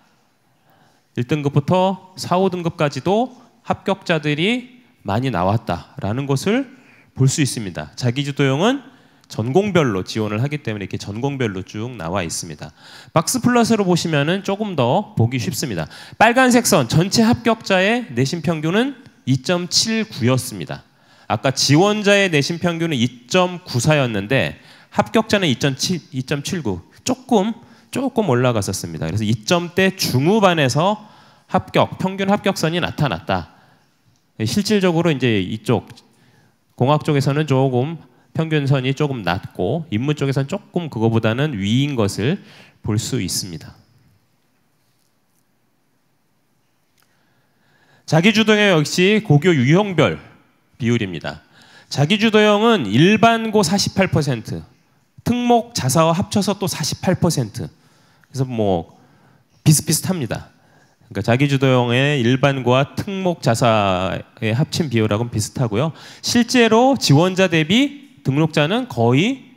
1등급부터 4, 5등급까지도 합격자들이 많이 나왔다라는 것을 볼 수 있습니다. 자기주도형은 전공별로 지원을 하기 때문에 이렇게 전공별로 쭉 나와 있습니다. 박스 플러스로 보시면은 조금 더 보기 쉽습니다. 빨간색 선 전체 합격자의 내신 평균은 2.79였습니다. 아까 지원자의 내신 평균은 2.94였는데 합격자는 2.79. 조금 올라갔었습니다. 그래서 2점대 중후반에서 평균 합격선이 나타났다. 실질적으로 이제 이쪽 공학 쪽에서는 조금 평균선이 조금 낮고 인문 쪽에서는 조금 그거보다는 위인 것을 볼 수 있습니다. 자기주도형 역시 고교 유형별 비율입니다. 자기주도형은 일반고 48%, 특목 자사와 합쳐서 또 48%. 그래서 뭐 비슷비슷합니다. 그러니까 자기주도형의 일반고와 특목 자사의 합친 비율하고는 비슷하고요. 실제로 지원자 대비 등록자는 거의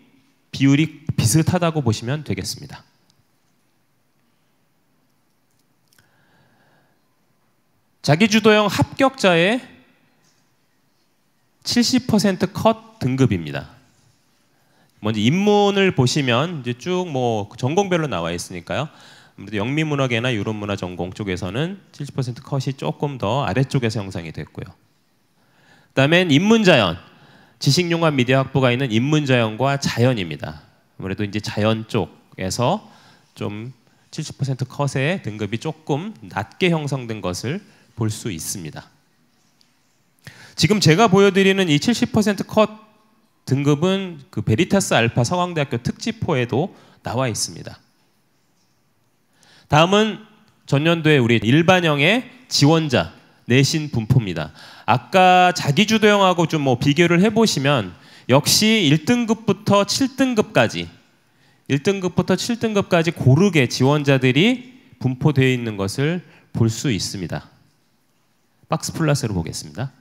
비율이 비슷하다고 보시면 되겠습니다. 자기주도형 합격자의 70% 컷 등급입니다. 먼저 인문을 보시면 이제 쭉 뭐 전공별로 나와 있으니까요. 아무래도 영미문화계나 유럽문화 전공 쪽에서는 70% 컷이 조금 더 아래쪽에서 형성이 됐고요. 그다음엔 인문자연, 지식융합 미디어학부가 있는 인문자연과 자연입니다. 아무래도 이제 자연 쪽에서 좀 70% 컷의 등급이 조금 낮게 형성된 것을 볼 수 있습니다. 지금 제가 보여드리는 이 70% 컷 등급은 그 베리타스 알파 서강대학교 특집호에도 나와 있습니다. 다음은 전년도에 우리 일반형의 지원자 내신 분포입니다. 아까 자기주도형하고 좀 뭐 비교를 해보시면 역시 1등급부터 7등급까지 고르게 지원자들이 분포되어 있는 것을 볼 수 있습니다. 박스 플러스로 보겠습니다.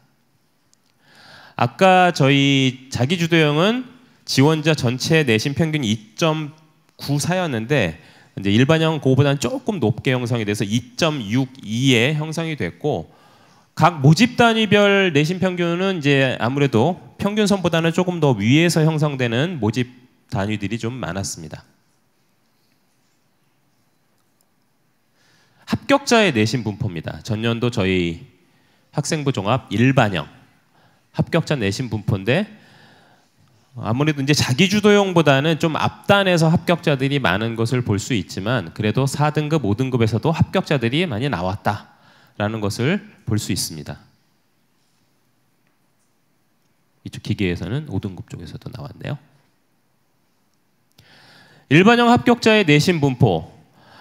아까 저희 자기주도형은 지원자 전체 내신 평균이 2.94였는데 이제 일반형 그거보다는 조금 높게 형성이 돼서 2.62에 형성이 됐고 각 모집 단위별 내신 평균은 이제 아무래도 평균선보다는 조금 더 위에서 형성되는 모집 단위들이 좀 많았습니다. 합격자의 내신 분포입니다. 전년도 저희 학생부 종합 일반형 합격자 내신 분포인데 아무래도 이제 자기주도형보다는 좀 앞단에서 합격자들이 많은 것을 볼 수 있지만 그래도 4등급, 5등급에서도 합격자들이 많이 나왔다라는 것을 볼 수 있습니다. 이쪽 기계에서는 5등급 쪽에서도 나왔네요. 일반형 합격자의 내신 분포.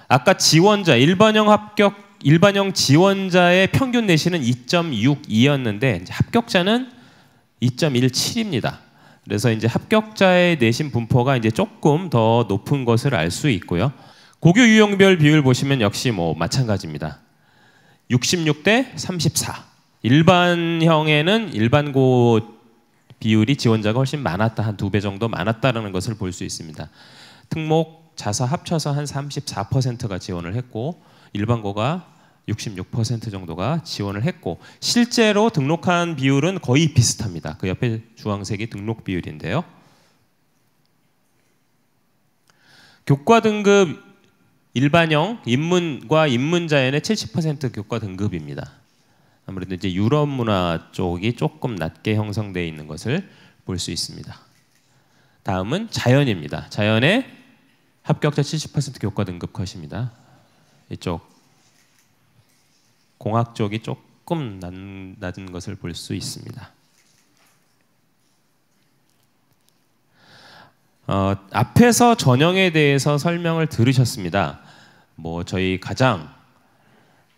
아까 지원자, 일반형 지원자의 평균 내신은 2.62였는데 합격자는 2.17입니다. 그래서 이제 합격자의 내신 분포가 이제 조금 더 높은 것을 알 수 있고요. 고교 유형별 비율 보시면 역시 뭐 마찬가지입니다. 66대 34. 일반형에는 일반고 비율이 지원자가 훨씬 많았다. 한 2배 정도 많았다라는 것을 볼 수 있습니다. 특목, 자사 합쳐서 한 34%가 지원을 했고 일반고가 66% 정도가 지원을 했고 실제로 등록한 비율은 거의 비슷합니다. 그 옆에 주황색이 등록 비율인데요. 교과 등급 일반형 인문과 인문자연의 70% 교과 등급입니다. 아무래도 이제 유럽 문화 쪽이 조금 낮게 형성되어 있는 것을 볼 수 있습니다. 다음은 자연입니다. 자연의 합격자 70% 교과 등급 컷입니다. 이쪽 공학 쪽이 조금 낮은 것을 볼 수 있습니다. 앞에서 전형에 대해서 설명을 들으셨습니다. 뭐 저희 가장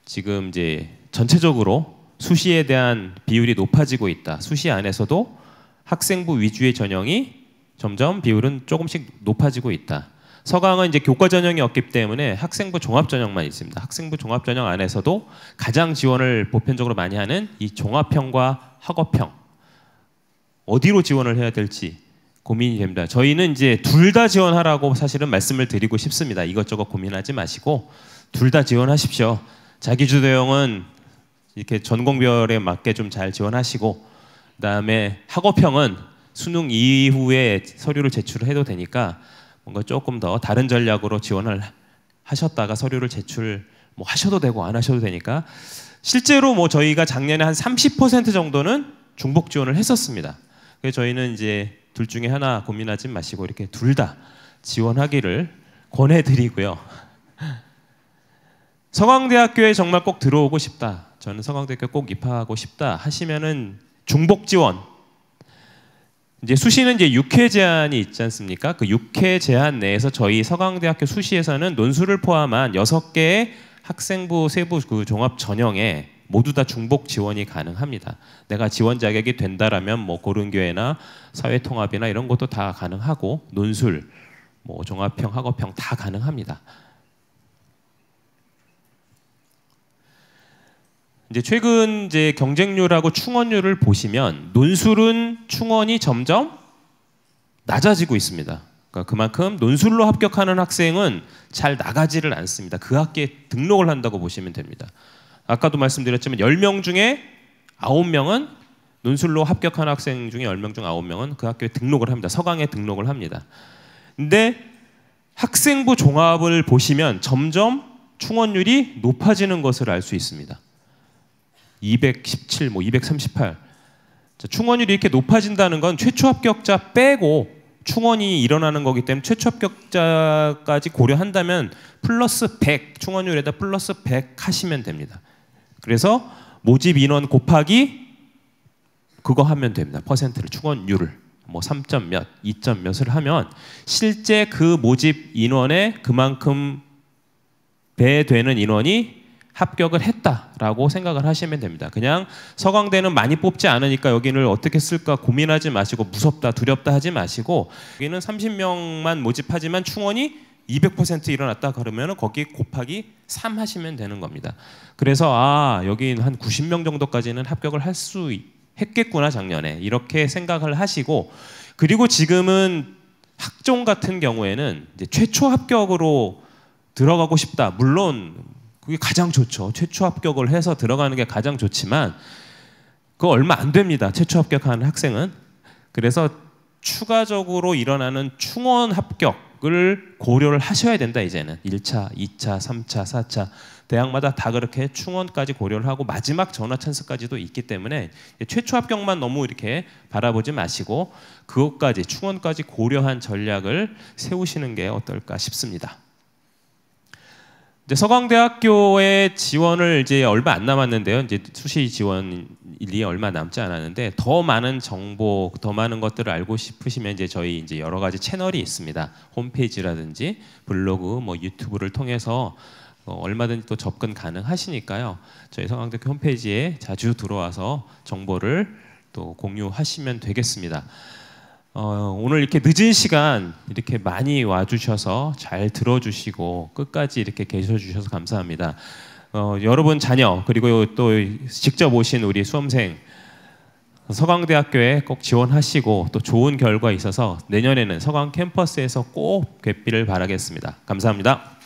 지금 이제 전체적으로 수시에 대한 비율이 높아지고 있다. 수시 안에서도 학생부 위주의 전형이 점점 비율은 조금씩 높아지고 있다. 서강은 이제 교과 전형이 없기 때문에 학생부 종합 전형만 있습니다. 학생부 종합 전형 안에서도 가장 지원을 보편적으로 많이 하는 이 종합형과 학업형 어디로 지원을 해야 될지 고민이 됩니다. 저희는 이제 둘 다 지원하라고 사실은 말씀을 드리고 싶습니다. 이것저것 고민하지 마시고 둘 다 지원하십시오. 자기주도형은 이렇게 전공별에 맞게 좀 잘 지원하시고 그다음에 학업형은 수능 이후에 서류를 제출해도 되니까 뭔가 조금 더 다른 전략으로 지원을 하셨다가 서류를 제출 뭐 하셔도 되고 안 하셔도 되니까 실제로 뭐 저희가 작년에 한 30% 정도는 중복 지원을 했었습니다. 그래서 저희는 이제 둘 중에 하나 고민하지 마시고 이렇게 둘 다 지원하기를 권해드리고요. 서강대학교에 정말 꼭 들어오고 싶다. 저는 서강대학교 꼭 입학하고 싶다 하시면은 중복 지원. 이제 수시는 이제 6회 제한이 있지 않습니까? 그 6회 제한 내에서 저희 서강대학교 수시에서는 논술을 포함한 6개의 학생부 세부 그 종합 전형에 모두 다 중복 지원이 가능합니다. 내가 지원 자격이 된다라면 뭐 고른교회나 사회통합이나 이런 것도 다 가능하고 논술, 뭐 종합형, 학업형 다 가능합니다. 이제 최근 이제 경쟁률하고 충원률을 보시면 논술은 충원이 점점 낮아지고 있습니다. 그러니까 그만큼 논술로 합격하는 학생은 잘 나가지를 않습니다. 그 학기에 등록을 한다고 보시면 됩니다. 아까도 말씀드렸지만 10명 중에 9명은 논술로 합격한 학생 중에 10명 중 9명은 그 학교에 등록을 합니다. 서강에 등록을 합니다. 근데 학생부 종합을 보시면 점점 충원율이 높아지는 것을 알 수 있습니다. 217, 뭐 238. 충원율이 이렇게 높아진다는 건 최초 합격자 빼고 충원이 일어나는 거기 때문에 최초 합격자까지 고려한다면 플러스 100, 충원율에다 플러스 100 하시면 됩니다. 그래서 모집 인원 곱하기 그거 하면 됩니다. 퍼센트를, 충원율을 뭐 3점 몇, 2점 몇을 하면 실제 그 모집 인원에 그만큼 배되는 인원이 합격을 했다라고 생각을 하시면 됩니다. 그냥 서강대는 많이 뽑지 않으니까 여기를 어떻게 쓸까 고민하지 마시고 무섭다, 두렵다 하지 마시고 여기는 30명만 모집하지만 충원이 200% 일어났다 그러면 거기 곱하기 3 하시면 되는 겁니다. 그래서 여기 한 90명 정도까지는 합격을 할 수 했겠구나 작년에 이렇게 생각을 하시고 그리고 지금은 학종 같은 경우에는 이제 최초 합격으로 들어가고 싶다. 물론 그게 가장 좋죠. 최초 합격을 해서 들어가는 게 가장 좋지만 그거 얼마 안 됩니다. 최초 합격하는 학생은. 그래서 추가적으로 일어나는 충원 합격 전력을 고려를 하셔야 된다. 이제는 1차, 2차, 3차, 4차 대학마다 다 그렇게 충원까지 고려를 하고 마지막 전화 찬스까지도 있기 때문에 최초 합격만 너무 이렇게 바라보지 마시고 그것까지 충원까지 고려한 전략을 세우시는 게 어떨까 싶습니다. 이제 서강대학교의 지원을 이제 얼마 안 남았는데요. 이제 수시 지원이 얼마 남지 않았는데 더 많은 정보, 더 많은 것들을 알고 싶으시면 이제 저희 이제 여러 가지 채널이 있습니다. 홈페이지라든지 블로그, 뭐 유튜브를 통해서 얼마든지 또 접근 가능하시니까요. 저희 서강대학교 홈페이지에 자주 들어와서 정보를 또 공유하시면 되겠습니다. 오늘 이렇게 늦은 시간 이렇게 많이 와주셔서 잘 들어주시고 끝까지 이렇게 계셔주셔서 감사합니다. 여러분 자녀 그리고 또 직접 오신 우리 수험생 서강대학교에 꼭 지원하시고 또 좋은 결과 있어서 내년에는 서강 캠퍼스에서 꼭 뵙기를 바라겠습니다. 감사합니다.